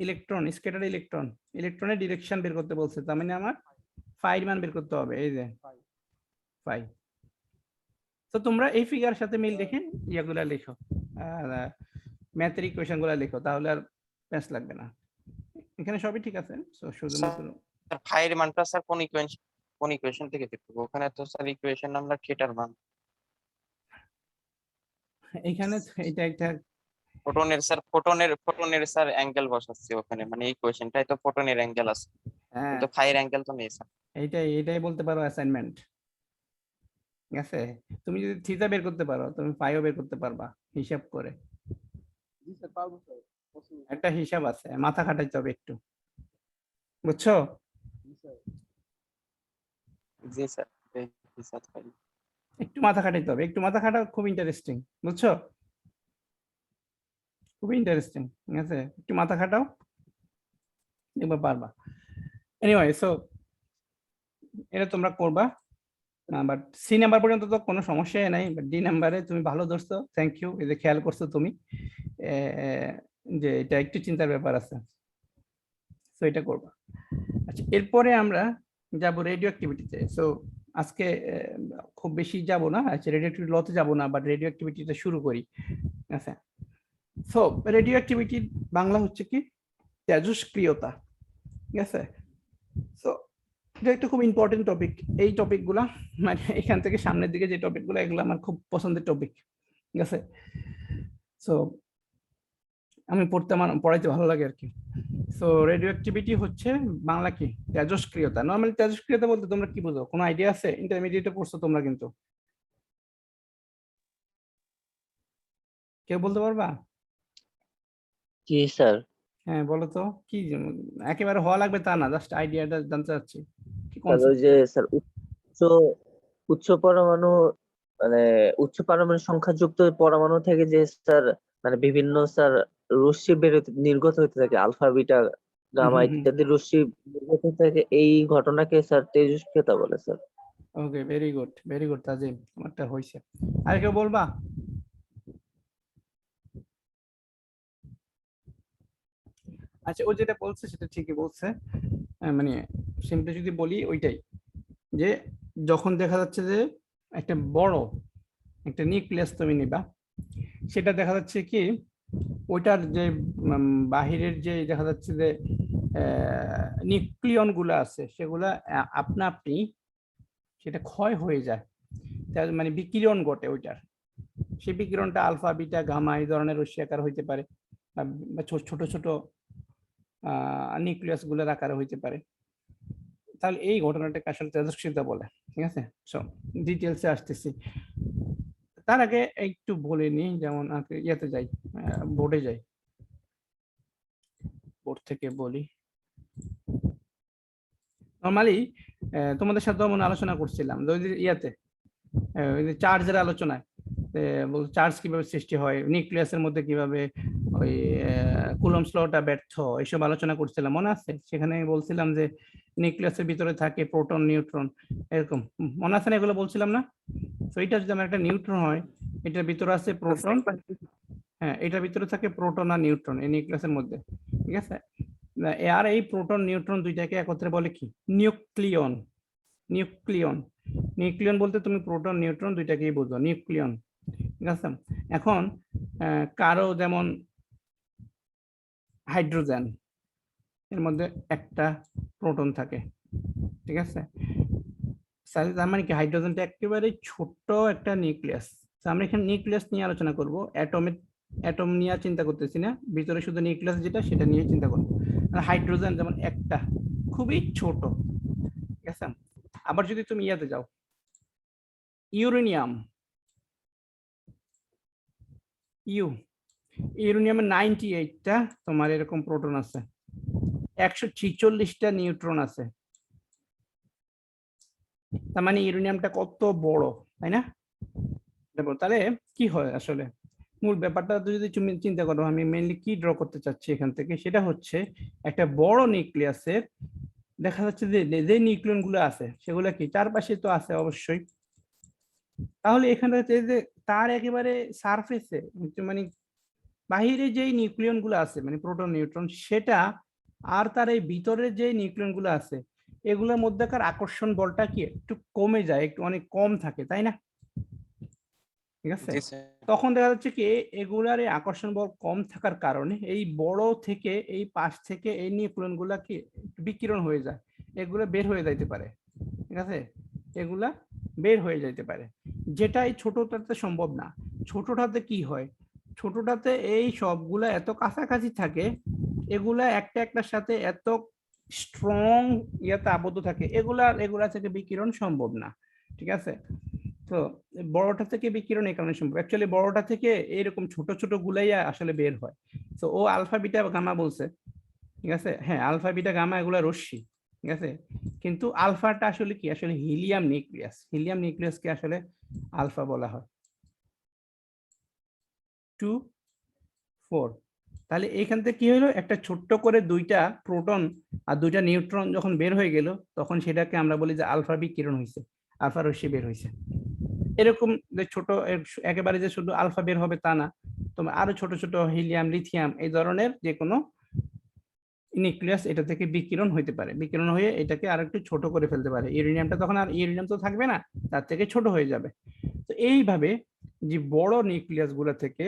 ইলেকট্রন, স্ক্যাটার ইলেকট্রন, ইলেকট্রনের ডিরেকশন বের করতে বলছে, তার মানে আমার ফাই মান বের করতে হবে, এই যে ফাই। তো তোমরা এই ফিগার সাথে মিল রেখে ইয়াগুলা লেখো, ম্যাথের ইকুয়েশন গুলা লেখো, তাহলে আর প্যাচ লাগবে না। এখানে সবই ঠিক আছে, তো শুধুমাত্র স্যার ফাইয়ের মানটা স্যার কোন ইকুয়েশন থেকে বের করবো? ওখানে তো স্যার ইকুয়েশন আমরা থিটার মান, এইখানে এটা একটা ফোটনের স্যার অ্যাঙ্গেল বসাচ্ছি ওখানে, মানে ইকুয়েশনটাই তো ফোটনের অ্যাঙ্গেল আছে, হ্যাঁ, কিন্তু ফাইয়ের অ্যাঙ্গেল তো নেই স্যার। এইটাই বলতে পারো অ্যাসাইনমেন্ট, ঠিক আছে? তুমি যদি থিটা বের করতে পারো, তুমি ফাইও বের করতে পারবা হিসাব করে। একটা হিসাব আছে, মাথা খাটাইতে হবে একটু, বুঝছো? জি স্যার, এই স্যার ফাই। একটু মাথা খাটাইতে হবে, একটু মাথা খাটাও, খুব ইন্টারেস্টিং, বুঝছো? খুবই ইন্টারেস্টিং, ঠিক আছে? একটু মাথা খাটাও, দেখবা পারবা। এনিওয়ে, সো এটা তোমরা করবা, বাট সি নাম্বার পর্যন্ত তো কোনো সমস্যাই নাই, বাট ডি নাম্বারে তুমি ভালো ধরছো, থ্যাংক ইউ, এই যে খেয়াল করছো তুমি যে এটা একটু চিন্তার ব্যাপার আছে, সো এটা করবা। আচ্ছা, এরপরে আমরা যাব রেডিও অ্যাক্টিভিটিতে। সো আজকে খুব বেশি যাব না, আচ্ছা রেডিও অ্যাক্টিভিটি লতে যাব না, বাট রেডিও অ্যাক্টিভিটিটা শুরু করি। আচ্ছা, সো রেডিও অ্যাক্টিভিটির বাংলা হচ্ছে কি? তেজস্ক্রিয়তা, ঠিক আছে? সো এটা একটা খুব ইম্পর্টেন্ট টপিক। এই টপিকগুলা মানে এখান থেকে সামনের দিকে যে টপিকগুলো, এগুলো আমার খুব পছন্দের টপিক, ঠিক আছে? সো আমি পড়াইতে ভালো লাগে আর কি। সো রেডিও অ্যাক্টিভিটি হচ্ছে বাংলা কি? তেজস্ক্রিয়তা। নরমালি তেজস্ক্রিয়তা বলতে তোমরা কি বুঝো? কোনো আইডিয়া আছে? ইন্টারমিডিয়েটে পড়ছো তোমরা কিন্তু, কেউ বলতে পারবা? জি স্যার, হ্যাঁ বলো তো কি, একেবারে হওয়া লাগবে তা না, জাস্ট আইডিয়াটা জানতে চাচ্ছি কি স্যার ওই concept? যে স্যার উচ্চ উচ্চ পরমাণু মানে উচ্চ পারমাণবিক সংখ্যাযুক্ত পরমাণু থেকে যে স্যার মানে বিভিন্ন স্যার রশ্মি নির্গত হতে থাকে, আলফা বিটা গামা ইত্যাদি রশ্মি নির্গত হতে থাকে, এই ঘটনাকে স্যার তেজস্ক্রিয়তা বলে স্যার। ওকে, ভেরি গুড তাজিম, তোমারটা হইছে। আর কেউ বলবা? আচ্ছা, ও যেটা বলছে সেটা ঠিকই বলছে, মানে সিম্পলি যদি বলি ওইটাই, যে যখন দেখা যাচ্ছে যে একটা বড় একটা নিউক্লিয়াস তুমি নিবা, সেটা দেখা যাচ্ছে কি ওইটার যে বাহিরের যে দেখা যাচ্ছে যে নিউক্লিয়ন গুলো আছে, সেগুলা আপনা আপনি সেটা ক্ষয় হয়ে যায়, তার মানে বিকিরণ ঘটে ওইটার। সেই বিকিরণটা আলফা বিটা গামা এই ধরনের রশ্মি আকার হইতে পারে, বা ছোট ছোট নিউক্লিয়াস গুলোর আকারে হইতে পারে। তাহলে এই ঘটনাটাকে আসলে তেজস্ক্রিয়তা বলে, ঠিক আছে? সো ডিটেলসে আসতেছি, তার আগে একটু বলে নিই, যেমন ইয়েতে যাই, বোর্ডে যাই, বোর্ড থেকে বলি। নর্মালি তোমাদের সাথে মনে আলোচনা করছিলাম যে ইয়াতে চার্জের আলোচনায়, চার্জ কিভাবে সৃষ্টি হয়, নিউক্লিয়াসের মধ্যে কিভাবে ওই কুলম্বস লটা ব্যর্থ, এইসব আলোচনা করছিলাম, মনে আছে? সেখানে বলছিলাম যে নিউক্লিয়াসের ভিতরে থাকে প্রোটন নিউট্রন, এরকম মনে আছে না? এগুলো বলছিলাম না? তো এটা যদি আমার একটা নিউট্রন হয়, এটার ভিতরে আছে প্রোটন, হ্যাঁ এটার ভিতরে থাকে প্রোটন আর নিউট্রন এই নিউক্লিয়াসের মধ্যে, ঠিক আছে? আর এই প্রোটন নিউট্রন দুইটাকে একত্রে বলে কি? নিউক্লিয়ন। নিউক্লিয়ন নিউক্লিয়ন বলতে তুমি প্রোটন নিউট্রন দুইটাকেই বুঝো, নিউক্লিয়ন, ঠিক আছে? এখন কারো যেমন হাইড্রোজেন, এর মধ্যে একটা প্রোটন থাকে, ঠিক আছে? তার মানে কি হাইড্রোজেনটা একেবারে ছোট্ট একটা নিউক্লিয়াস। আমরা এখানে নিউক্লিয়াস নিয়ে আলোচনা করব, অ্যাটম নিয়ে চিন্তা করতেছি না, ভিতরে শুধু নিউক্লিয়াস যেটা সেটা নিয়ে চিন্তা করবো। হাইড্রোজেন যেমন একটা খুবই ছোট, ঠিক আছে? আবার যদি তুমি ইয়াতে যাও, ইউরেনিয়াম, ইউরেনিয়ামে 98টা তোমার এরকম প্রোটন আছে, 146টা নিউট্রন আছে। তার মানে ইউরেনিয়ামটা কত বড়, তাই না? তাহলে কি হয় আসলে মূল ব্যাপারটা যদি তুমি চিন্তা করো, আমি মেইনলি কি ড্র করতে চাচ্ছি এখান থেকে, সেটা হচ্ছে একটা বড় নিউক্লিয়াসের দেখা যাচ্ছে যে যে নিউক্লিয়ন গুলো আছে সেগুলো কি চারপাশে তো আছে অবশ্যই। তাহলে এখানে হচ্ছে যে তার একেবারে সারফেসে মানে বাহিরে যেই নিউক্লিয়ন গুলো আছে মানে প্রোটন নিউট্রন সেটা আর তার এই ভিতরে যে নিউক্লিয়ন গুলো আছে এগুলোর মধ্যেকার আকর্ষণ বলটা কি একটু কমে যায়, একটু অনেক কম থাকে, তাই না? ঠিক আছে, জি স্যার। তখন দেখা যাচ্ছে কি এগুলার এই আকর্ষণ বল কম থাকার কারণে এই বড় থেকে এই পাশ থেকে এই নিউক্লিয়ন গুলা কি বিকিরণ হয়ে যায়, এগুলো বের হয়ে যাইতে পারে। ঠিক আছে, এগুলা বের হয়ে যাইতে পারে, যেটা এই ছোটটাতে সম্ভব না। ছোটটাতে কি হয়, ছোটটাতে এই সবগুলা এত কাছাকাছি থাকে, এগুলা একটা একটার সাথে এত স্ট্রং ইয়াতে আবদ্ধ থাকে, এগুলা থেকে বিকিরণ সম্ভব না। ঠিক আছে, তো বড়টা থেকে বিকিরণ এই কারণে সম্ভব। অ্যাকচুয়ালি বড়টা থেকে এরকম ছোট ছোট গুলাই আসলে বের হয়। তো ও আলফা বিটা গামা বলছে, ঠিক আছে, হ্যাঁ আলফা বিটা গামা এগুলা রশ্মি, ঠিক আছে, কিন্তু আলফাটা আসলে কি, আসলে হিলিয়াম নিউক্লিয়াস, হিলিয়াম নিউক্লিয়াসকে আসলে আলফা বলা হয়। 2 4, তাহলে এইখান থেকে কি হলো, একটা ছোট্ট করে দুইটা প্রোটন আর দুইটা নিউট্রন যখন বের হয়ে গেল তখন সেটাকে আমরা বলি যে আলফা বিকিরণ হয়েছে, আলফা রশ্মি বের হয়েছে। এরকম যে ছোট একেবারে যে শুধু আলফা বের হবে তা না, তোমার আরো ছোট ছোট হিলিয়াম লিথিয়াম এই ধরনের যে কোনো নিউক্লিয়াস এটা থেকে বিকিরণ হইতে পারে, বিকিরণ হয়ে এটাকে আর একটু ছোট করে ফেলতে পারে। ইউরেনিয়ামটা তখন আর ইউরেনিয়াম তো থাকবে না, তার থেকে ছোট হয়ে যাবে। তো এইভাবে যে বড় নিউক্লিয়াস গুলো থেকে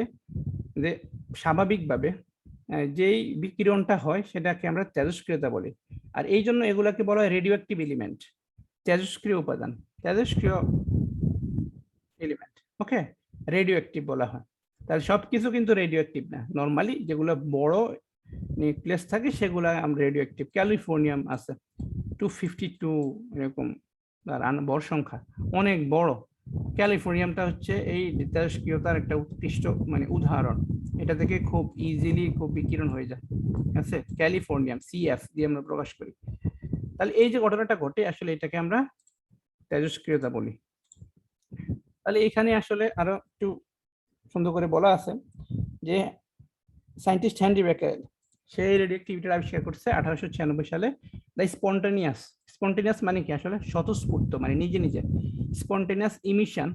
যে স্বাভাবিকভাবে যেই বিকিরণটা হয় সেটাকে আমরা তেজস্ক্রিয়তা বলি। আর এই জন্য এগুলাকে বলা হয় রেডিও অ্যাক্টিভ এলিমেন্ট, তেজস্ক্রিয় উপাদান, তেজস্ক্রিয় এলিমেন্ট। ওকে, রেডিও অ্যাক্টিভ বলা হয়। তাহলে সবকিছু কিন্তু রেডিও অ্যাক্টিভ না, নরমালি যেগুলো বড় নিউক্লিয়াস থাকে সেগুলো আমরা রেডিও অ্যাক্টিভ। ক্যালিফোর্নিয়াম আছে 252 এরকম, তার বড় সংখ্যা অনেক বড়। ক্যালিফোর্নিয়ামটা হচ্ছে এই তেজস্ক্রিয়তার একটা উৎকৃষ্ট মানে উদাহরণ, এটা থেকে খুব ইজিলি খুব বিকিরণ হয়ে যায়। ঠিক আছে, ক্যালিফোর্নিয়াম সিএফ দিয়ে আমরা প্রকাশ করি। তাহলে এই যে ঘটনাটা ঘটে আসলে এটাকে আমরা তেজস্ক্রিয়তা বলি। তাহলে এখানে আসলে আরো একটু সুন্দর করে বলা আছে যে সায়েন্টিস্ট হেনরি বেকারেল সেই রেডিওঅ্যাক্টিভিটির আবিষ্কার করছে 1896 সালে। দ্য স্পন্টেনিয়াস, স্পন্টেনিয়াস মানে কি আসলে স্বতঃস্ফূর্ত মানে নিজে নিজে, spontaneous emission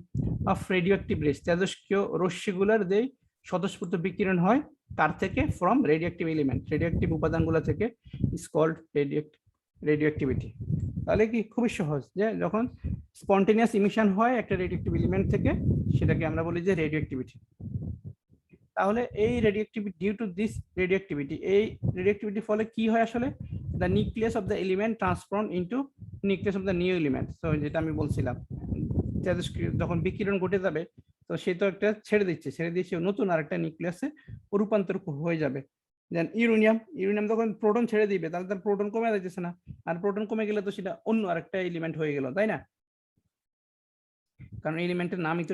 of radioactive rays, তেজস্ক্রিয় রশ্মিগুলোর যে স্বতঃস্ফূর্ত বিকিরণ হয় তার থেকে ফ্রম রেডিওঅ্যাক্টিভ এলিমেন্ট, রেডিওঅ্যাক্টিভ উপাদানগুলো থেকে ইজ কল্ড রেডিওঅ্যাক্টিভিটি। তাহলে কি খুবই সহজ, যে যখন স্পন্টেনিয়াস ইমিশন হয় একটা রেডিওঅ্যাক্টিভ এলিমেন্ট থেকে সেটাকে আমরা বলি যে রেডিওঅ্যাক্টিভিটি। তাহলে এই রেডিওঅ্যাক্টিভিটি, ডিউ টু দিস রেডিওঅ্যাক্টিভিটি, এই রেডিওঅ্যাক্টিভিটির ফলে কি হয় আসলে, the nucleus of the element transform into nucleus of the new element. তো যেটা আমি বলছিলাম যখন বিকিরণ ঘটে যাবে তো সে তো একটা ছেড়ে দিচ্ছে, ছেড়ে দিয়ে সে নতুন আরেকটা নিউক্লিয়াসে রূপান্তর হয়ে যাবে। দেন ইউরেনিয়াম যখন প্রোটন ছেড়ে দিবে তাহলে তার প্রোটন কমে যাচ্ছে না, আর প্রোটন কমে গেলে তো সেটা অন্য আরেকটা এলিমেন্ট হয়ে গেল, তাই না? কারণ এলিমেন্টের নামই তো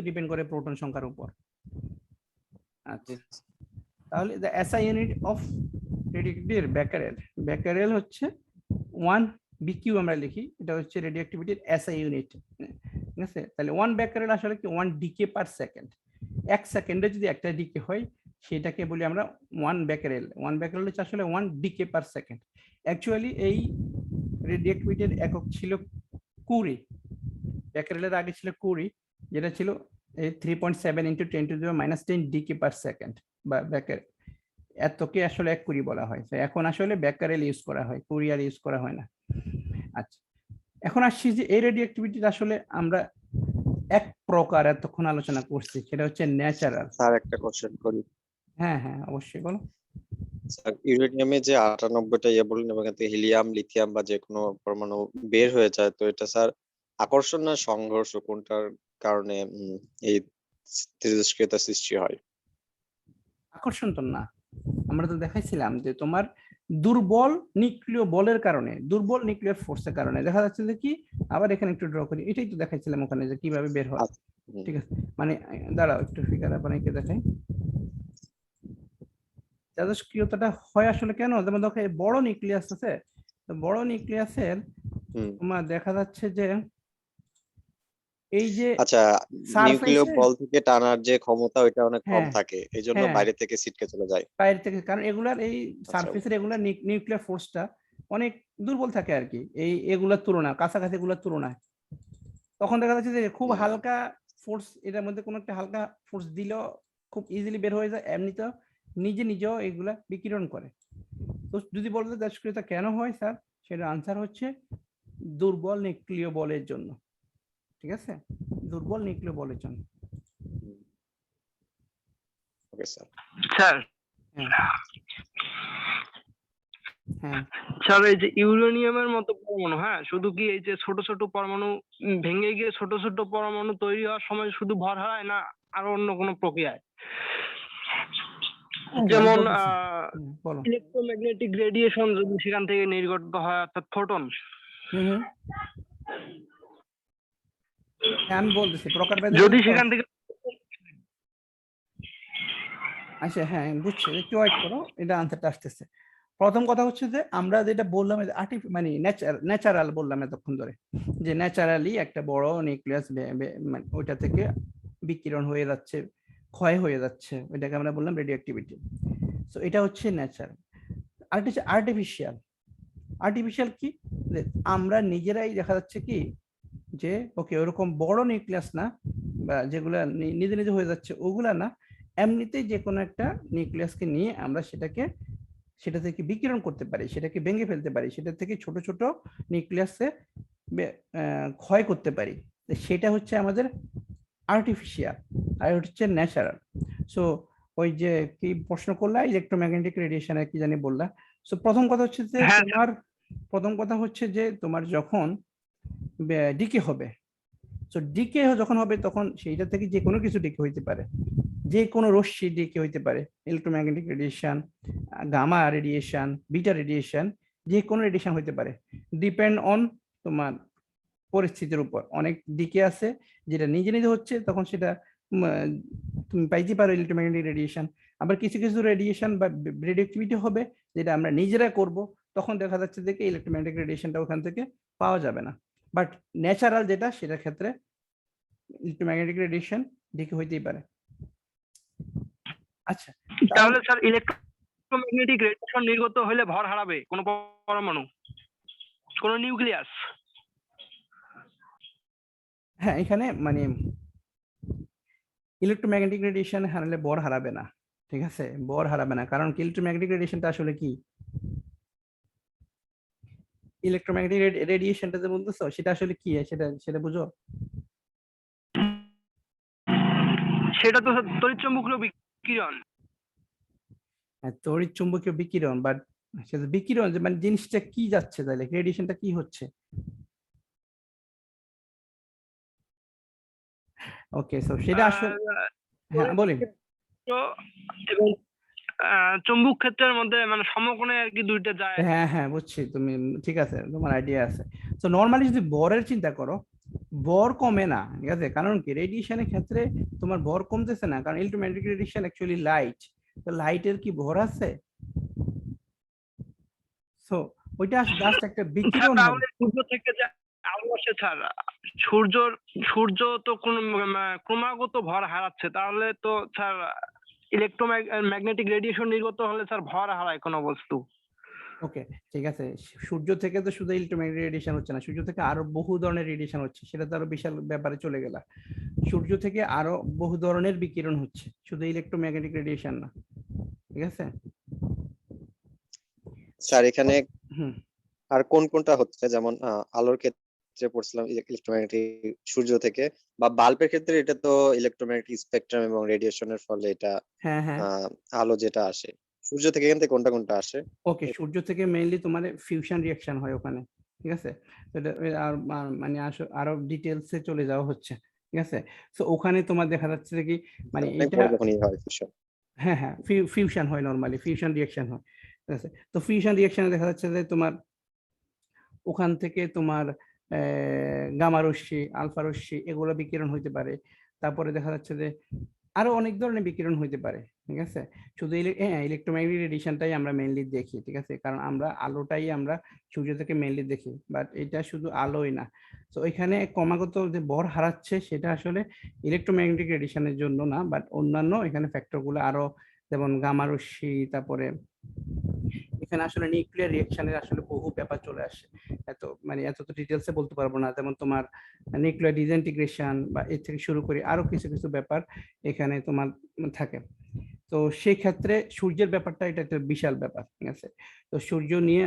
ডিপেন্ড করে প্রোটন সংখ্যার উপর। আচ্ছা, তাহলে দ্য এসআই ইউনিট অফ রেডিওঅ্যাক্টিভিটির বেকারেল হচ্ছে 1 বিকিউ আমরা লিখি, এটা হচ্ছে রেডিওঅ্যাক্টিভিটির এসআই ইউনিট। ঠিক আছে, তাহলে 1 বেকারেল আসলে কি 1 ডিকে পার সেকেন্ড, এক সেকেন্ডে যদি একটা ডিকে হয় সেটাকে বলি আমরা 1 বেকারেল। 1 বেকারেল হচ্ছে আসলে 1 ডিকে পার সেকেন্ড। অ্যাকচুয়ালি এই রেডিওঅ্যাক্টিভিটির একক ছিল কুরি, বেকারেলের আগে ছিল কুরি, যেটা ছিল 3.7 × 10⁻10 ডিকে পার সেকেন্ড, বা বেকার এতকে আসলে এক কুরি বলা হয়। এখন আসলে বেকারেল ইউজ করা হয়, কুরি আর ইউজ করা হয় না। আচ্ছা, এখন আসছি যে এই রেডিওঅ্যাক্টিভিটি আসলে আমরা এক প্রকার এতক্ষণ আলোচনা করছি, সেটা হচ্ছে ন্যাচারাল। স্যার একটা কোশ্চেন করি। হ্যাঁ হ্যাঁ অবশ্যই বলো। স্যার ইউরেনিয়ামে যে 98টা ইয়ে বললেন এবং এখান থেকে হিলিয়াম লিথিয়াম বা যে কোনো পরমাণু বের হয়ে যায়, তো এটা স্যার আকর্ষণ না সংঘর্ষ কোনটার কারণে এই তেজস্ক্রিয়তা সৃষ্টি হয়? আকর্ষণ তো না, আমরা তো দেখাইছিলাম যে তোমার দুর্বল নিউক্লিয় বলের কারণে, দুর্বল নিউক্লিয়ার ফোর্সের কারণে দেখা যাচ্ছে যে কি, আবার এখানে একটু ড্র করি, এটাই তো দেখাইছিলাম ওখানে যে কিভাবে বের হয়। ঠিক আছে, মানে দাঁড়াও একটু ফিগার আপনাকে দেখাই। তেজস্ক্রিয়তাটা হয় আসলে কেন, যেমন দেখো এই বড় নিউক্লিয়াস আছে, তো বড় নিউক্লিয়াসের তোমার দেখা যাচ্ছে যে এই যে আচ্ছা, নিউক্লিয় সারফেসে বল থেকে টানার যে ক্ষমতা ওইটা অনেক কম হ্যাঁ থাকে, এই জন্য হ্যাঁ বাইরে থেকে ছিটকে চলে যায়। বাইরে থেকে, কারণ এগুলার এই আচ্ছা, সারফেসের এগুলার নিউক্লিয়ার ফোর্সটা অনেক দুর্বল থাকে আর কি এগুলোর তুলনায়, কাছাকাছি এগুলোর তুলনায়। তখন দেখা যাচ্ছে যে খুব হালকা ফোর্স, এটার মধ্যে কোনো একটা হালকা ফোর্স দিলেও খুব ইজিলি বের হয়ে যায়, এমনিতে নিজেও এগুলা বিকিরণ করে। তো যদি বলতে তেজস্ক্রিয়তা কেন হয় স্যার, সেটার আনসার হচ্ছে দুর্বল নিউক্লিয় বলের জন্য। ঠিক আছে, দুর্বল নিউক্লিয় বলের জন্য। Okay sir. স্যার হ্যাঁ স্যার এই যে ইউরেনিয়ামের মতো পরমাণু, হ্যাঁ, শুধু কি এই যে ছোট ছোট পরমাণু ভেঙে গিয়ে ছোট ছোট পরমাণু তৈরি হওয়ার সময় শুধু ভর হারায়, না আরো অন্য কোনো প্রক্রিয়ায়? যেমন বলো। ইলেকট্রোম্যাগনেটিক রেডিয়েশন যদি সেখান থেকে নির্গত হয়, অর্থাৎ ফোটন। আমি বলতেছি প্রকারভেদে যদি সেখান থেকে আচ্ছা, হ্যাঁ বুঝছি, একটু ওয়েট করো, এটা আনসারটা আসতেছে। প্রথম কথা হচ্ছে যে আমরা যেটা বললাম মানে ন্যাচারাল বললাম এতক্ষণ ধরে, যে ন্যাচারালি একটা বড় নিউক্লিয়াস মানে ওইটা থেকে বিকিরণ হয়ে যাচ্ছে, ক্ষয় হয়ে যাচ্ছে, ওইটাকে আমরা বললাম রেডিও অ্যাক্টিভিটি। সো এটা হচ্ছে ন্যাচারাল। আরেকটা হচ্ছে আর্টিফিশিয়াল। আর্টিফিশিয়াল কি, যে আমরা নিজেরাই দেখা যাচ্ছে কি যে ওকে ওরকম বড় নিউক্লিয়াস না, বা যেগুলা নিজে নিজে হয়ে যাচ্ছে ওগুলা না, এমনিতেই যে কোনো একটা নিউক্লিয়াসকে নিয়ে আমরা সেটা থেকে বিকিরণ করতে পারি, সেটাকে ভেঙে ফেলতে পারি, সেটা থেকে ছোট ছোট নিউক্লিয়াসে ক্ষয় করতে পারি। সেটা হচ্ছে আমাদের আর্টিফিশিয়াল, আর হচ্ছে ন্যাচারাল। সো ওই যে কি প্রশ্ন করলা, ইলেকট্রোম্যাগনেটিক রেডিয়েশনে কি জানি বললা। সো প্রথম কথা হচ্ছে যে তোমার যখন ডিকে হবে, সো ডিকে যখন হবে তখন সেইটা থেকে যে কোনো কিছু ডিকে হইতে পারে, যে কোনো রশ্মি ডিকে হইতে পারে, electromagnetic radiation, gamma radiation, beta radiation, যে কোনো রেডিয়েশন হইতে পারে, ডিপেন্ড অন তোমার পরিস্থিতির উপর। অনেক ডিকে আছে যেটা নিজে নিজে হচ্ছে, তখন সেটা তুমি পাইতে পারো ইলেকট্রোম্যাগনেটিক রেডিয়েশন। আবার কিছু কিছু রেডিয়েশন বা রেডিওঅ্যাক্টিভিটি হবে যেটা আমরা নিজেরা করব, তখন দেখা যাচ্ছে যে ইলেকট্রোম্যাগনেটিক রেডিয়েশনটা ওখান থেকে পাওয়া যাবে না। বাট ন্যাচারাল যেটা, সেটার ক্ষেত্রে ইলেকট্রোম্যাগনেটিক রেডিয়েশন ডিকে হইতেই পারে। আচ্ছা, তাহলে স্যার ইলেকট্রোম্যাগনেটিক রেডিয়েশন নির্গত হলে ভর হারাবে কোন পরমাণু, কোন নিউক্লিয়াস? হ্যাঁ, এখানে মানে ইলেকট্রোম্যাগনেটিক রেডিয়েশন হারালে বর হারাবে না। ঠিক আছে, বর হারাবে না, কারণ ইলেকট্রোম্যাগনেটিক রেডিয়েশনটা আসলে কি, ইলেকট্রোম্যাগনেটিক রেডিয়েশনটা যে বলতেছো সেটা আসলে কি, সেটা বুঝো। সেটা তো তড়িৎচুম্বকীয় বিকিরণ। হ্যাঁ, তড়িৎচুম্বকীয় বিকিরণ, বাট সেটা বিকিরণ যে মানে জিনিসটা কি যাচ্ছে, তাহলে রেডিয়েশনটা কি হচ্ছে। ওকে, সো সেটা আসলে হ্যাঁ বলি। এবং চুম্বক ক্ষেত্রের মধ্যে মানে সমকোণে আর কি দুইটা যায়। হ্যাঁ বুঝছি, তুমি ঠিক আছে, তোমার আইডিয়া আছে। তো নরমালি যদি বরের চিন্তা করো, বর কমে না, ঠিক আছে, কারণ কি রেডিয়েশনের ক্ষেত্রে তোমার বর কমতেছে না, কারণ ইলেকট্রোম্যাগনেটিক রেডিয়েশন অ্যাকচুয়ালি লাইট, তো লাইটের কি ভর আছে? সো ওইটা জাস্ট একটা বিকিরণ হবে। তাহলে সূর্য থেকে যে আলো আসে স্যার, সূর্য তো কোন ক্রমাগত ভর হারাচ্ছে, তাহলে তো স্যার ইলেকট্রোম্যাগনেটিক রেডিয়েশন নির্গত হলে স্যার ভর হারায় কোনো বস্তু। ওকে, ঠিক আছে, সূর্য থেকে তো শুধু ইলেকট্রোম্যাগনেটিক রেডিয়েশন হচ্ছে না, সূর্য থেকে আরো বহু ধরনের রেডিয়েশন হচ্ছে, সেটা তো আরো বিশাল ব্যাপারে চলে গেল। সূর্য থেকে আরো বহু ধরনের বিকিরণ হচ্ছে, শুধু ইলেকট্রোম্যাগনেটিক রেডিয়েশন না। ঠিক আছে স্যার, এখানে হুম, আর কোনটা হচ্ছে, যেমন আলোর ক্ষেত্রে পড়ছিলাম ইলেকট্রোম্যাগনেটিক সূর্য থেকে, বা বাল্বের ক্ষেত্রে এটা তো ইলেকট্রোম্যাগনেটিক স্পেকট্রাম এবং রেডিয়েশনের ফলে এটা হ্যাঁ আলো যেটা আসে সূর্য থেকে, এখান থেকে কোনটা আসে? ওকে, সূর্য থেকে মেইনলি তোমার ফিউশন রিঅ্যাকশন হয় ওখানে। ঠিক আছে, তো এটা মানে আরো ডিটেলসে চলে যাওয়া হচ্ছে। ঠিক আছে, তো ওখানে তোমার দেখা যাচ্ছে কি মানে অনেক এটা বড় যখন হয় ফিউশন। হ্যাঁ ফিউশন হয়, নরমালি ফিউশন রিঅ্যাকশন হয়। ঠিক আছে, তো ফিউশন রিঅ্যাকশনে দেখা যাচ্ছে যে তোমার ওখান থেকে তোমার গামা রশ্মি, আলফা রশ্মি এগুলো বিকিরণ হইতে পারে। তারপরে দেখা যাচ্ছে যে আরো অনেক ধরনের বিকিরণ হইতে পারে। ঠিক আছে, শুধু ইলেকট্রোম্যাগনেটিক রেডিয়েশনটাই আমরা মেইনলি দেখি। ঠিক আছে, কারণ আমরা আলোটাই আমরা সূর্য থেকে মেইনলি দেখি, বাট এটা শুধু আলোই না। তো এখানে ক্রমাগত যে ভর হারাচ্ছে সেটা আসলে ইলেকট্রোম্যাগনেটিক রেডিয়েশনের জন্য না, বাট অন্যান্য এখানে ফ্যাক্টরগুলো আরো, যেমন গামা রশ্মি, তারপরে এখানে আসলে নিউক্লিয়ার রিঅ্যাকশনের আসলে বহু ব্যাপার চলে আসে, এত তো ডিটেলসে বলতে পারবো না। যেমন তোমার নিউক্লিয়ার ডিসইন্টিগ্রেশন বা এর থেকে শুরু করে আরো কিছু কিছু ব্যাপার এখানে তোমার থাকে। তো সেই ক্ষেত্রে সূর্যের ব্যাপারটা এটা একটা বিশাল ব্যাপার, ঠিক আছে। তো সূর্য নিয়ে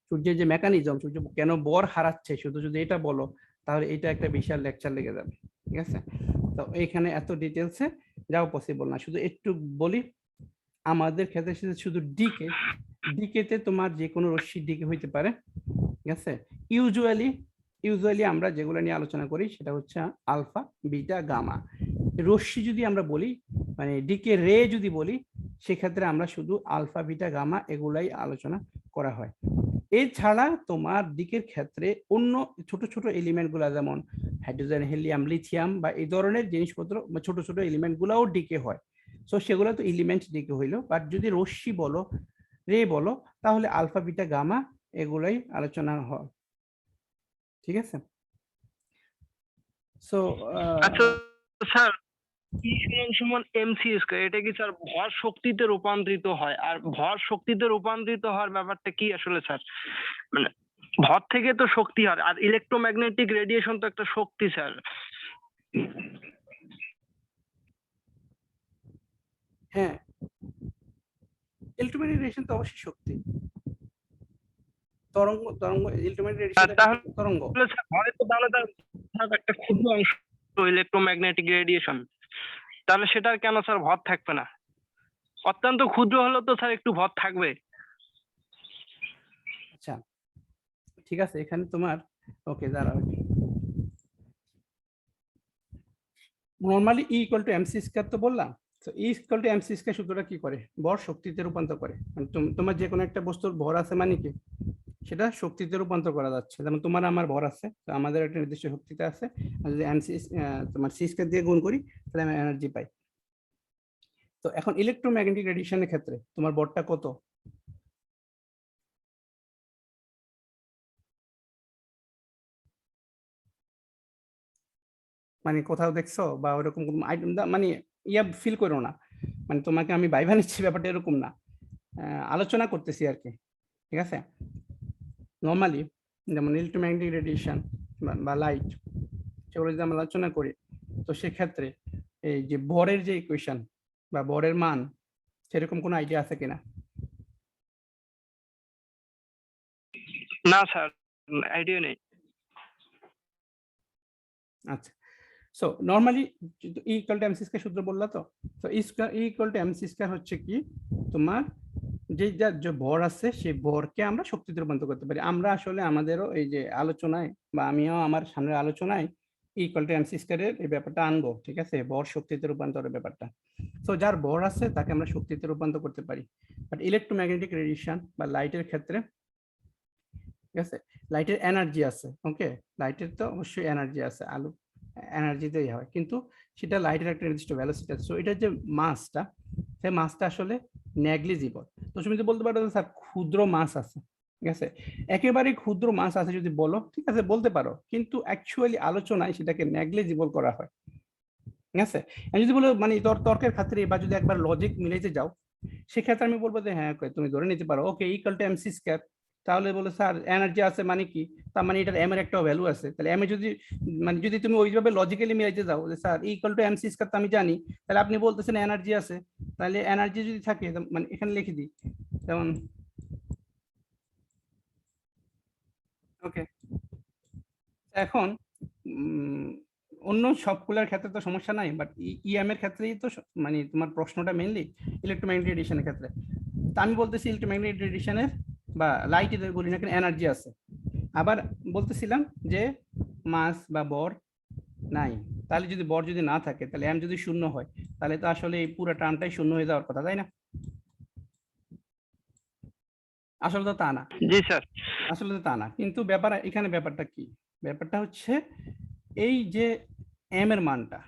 সূর্যের যে মেকানিজম, সূর্য কেন বর হারাচ্ছে, শুধু যদি এটা বলো তাহলে এটা একটা বিশাল লেকচার লেগে যাবে, ঠিক আছে। তো এইখানে এত ডিটেলসে যাওয়া পসিবল না, শুধু একটু বলি আমাদের ক্ষেত্রে শুধু ডিকেতে তোমার যে কোনো রশ্মি ডিকে হইতে পারে, ঠিক আছে। ইউজুয়ালি আমরা যেগুলো নিয়ে আলোচনা করি সেটা হচ্ছে আলফা, বিটা, গামা। রশ্মি যদি আমরা বলি, মানে ডিকে রে যদি বলি, সেক্ষেত্রে আমরা শুধু আলফা, বিটা, গামা এগুলাই আলোচনা করা হয়। এছাড়া তোমার দিকের ক্ষেত্রে অন্য ছোট ছোট এলিমেন্ট গুলা, যেমন হাইড্রোজেন, হিলিয়াম, লিথিয়াম বা এই ধরনের জিনিসপত্র, ছোট ছোট এলিমেন্ট গুলাও ডিকে হয়। সো সেগুলো তো এলিমেন্ট ডিকে হইলো, বাট যদি রশ্মি বলো, রে বলো, তাহলে আলফা, বিটা, গামা এগুলাই আলোচনা হয়, ঠিক আছে। সো আচ্ছা স্যার, E = mc স্কয়ার, এটা কি স্যার ভর শক্তিতে রূপান্তরিত হয়? আর ভর শক্তিতে রূপান্তরিত হওয়ার ব্যাপারটা কি আসলে স্যার? মানে ভর থেকে তো শক্তি হয়, আর ইলেকট্রোম্যাগনেটিক রেডিয়েশন তো একটা শক্তি স্যার। হ্যাঁ, ইলেকট্রোম্যাগনেটিক রেডিয়েশন তো অবশ্যই শক্তি, তরঙ্গ ইলেকট্রোম্যাগনেটিক রেডিয়েশন তরঙ্গ। স্যার ভরে তো তাহলে তার একটা ক্ষুদ্র অংশ ইলেকট্রোম্যাগনেটিক রেডিয়েশন, তাহলে সেটার কেন স্যার ভর থাকবে না? অত্যন্ত ক্ষুদ্র হলেও তো স্যার একটু ভর থাকবে। আচ্ছা ঠিক আছে, এখানে তোমার ওকে দাঁড়াও, নরমালি E = mc স্কয়ার তো বললাম। তো E = mc স্কয়ার সূত্রটা কি করে? ভর শক্তিতে রূপান্তর করে। মানে তোমার যে কোনো একটা বস্তুর ভর আছে মানে কি, সেটা শক্তিতে রূপান্তর করা যাচ্ছে। যেমন তোমার আমার ভর আছে, তো আমাদের একটা নির্দিষ্ট শক্তিতে আছে, আর যদি mc তোমার c স্কয়ার দিয়ে গুণ করি তাহলে আমি এনার্জি পাই। তো এখন ইলেকট্রোম্যাগনেটিক রেডিয়েশনের ক্ষেত্রে তোমার ভরটা কত? মানে কোথাও দেখছো বা ওরকম মানে ফিল করো না, মানে তোমাকে আমি ভাইবা নিচ্ছি, ব্যাপারটা এরকম না, আলোচনা করতেছি আর কি, ঠিক আছে। নর্মালি যেমন ইলেকট্রোম্যাগনেটিক রেডিয়েশন বা লাইট, সেগুলো যদি আমরা আলোচনা করি, তো সেক্ষেত্রে এই যে ভরের যে ইকুয়েশন বা ভরের মান, সেরকম কোনো আইডিয়া আছে কিনা? না স্যার, আইডিয়া নেই। আচ্ছা, so normally E = mc square সূত্র বললা তো। তো E = mc স্কয়ার হচ্ছে কি, তোমার যে ভর আছে সেই ভরকে আমরা শক্তিতে রূপান্তর করতে পারি। আমরা আসলে আমাদেরও এই যে আলোচনায় বা আমিও আমার সামনের আলোচনায় E = mc স্কয়ারের এই ব্যাপারটা আনবো, ঠিক আছে, ভর শক্তিতে রূপান্তরের ব্যাপারটা। তো যার ভর আছে তাকে আমরা শক্তিতে রূপান্তর করতে পারি। বাট ইলেকট্রোম্যাগনেটিক রেডিয়েশন বা লাইটের ক্ষেত্রে, ঠিক আছে, লাইটের এনার্জি আছে, ওকে, লাইটের তো অবশ্যই এনার্জি আছে, আলো এনার্জিতেই হয়, কিন্তু সেটা লাইটের একটা নির্দিষ্ট ভ্যালোসিটি আছে। সো এটার যে মাসটা, সেই মাসটা আসলে নেগলিজিবল। তো তুমি তো বলতে পারো স্যার ক্ষুদ্র মাস আছে, ঠিক আছে, একেবারে ক্ষুদ্র মাস আছে যদি বলো, ঠিক আছে বলতে পারো, কিন্তু অ্যাকচুয়ালি আলোচনায় সেটাকে নেগলিজিবল করা হয়, ঠিক আছে। আমি যদি বলো মানে তর্কের খাতিরে বা যদি একবার লজিক মিলাইতে যাও, সেক্ষেত্রে আমি বলবো যে হ্যাঁ তুমি ধরে নিতে পারো ওকে E = mc স্কয়ার, তাহলে বলে স্যার এনার্জি আছে মানে কি, তার মানে এটার এম এর একটা ভ্যালু আছে, তাহলে এম এ যদি মানে যদি তুমি ওইভাবে লজিক্যালি মিলাইতে যাও যে স্যার E = mc স্কয়ার তো আমি জানি, তাহলে আপনি বলতেছেন এনার্জি আছে, তাহলে এনার্জি যদি থাকে মানে এখানে লিখে দিই, যেমন ওকে। এখন অন্য সবগুলোর ক্ষেত্রে তো সমস্যা নাই, বাট ইএম এর ক্ষেত্রেই তো মানে তোমার প্রশ্নটা মেইনলি ইলেকট্রোম্যাগনেটিক রেডিয়েশনের ক্ষেত্রে। তা আমি বলতেছি ইলেকট্রোম্যাগনেটিক রেডিয়েশনের বা লাইটের বলি না কেন এনার্জি আছে, আবার বলতেছিলাম যে মাস বা ভর নাই। তাহলে যদি ভর যদি না থাকে, তাহলে এম যদি শূন্য হয়, তাহলে তো আসলে এই পুরো টার্মটাই শূন্য হয়ে যাওয়ার কথা, তাই না? আসলে তো তা না। জি স্যার। আসলে তো তা না, কিন্তু এখানে ব্যাপারটা কি, ব্যাপারটা হচ্ছে এই যে এম এর মানটা,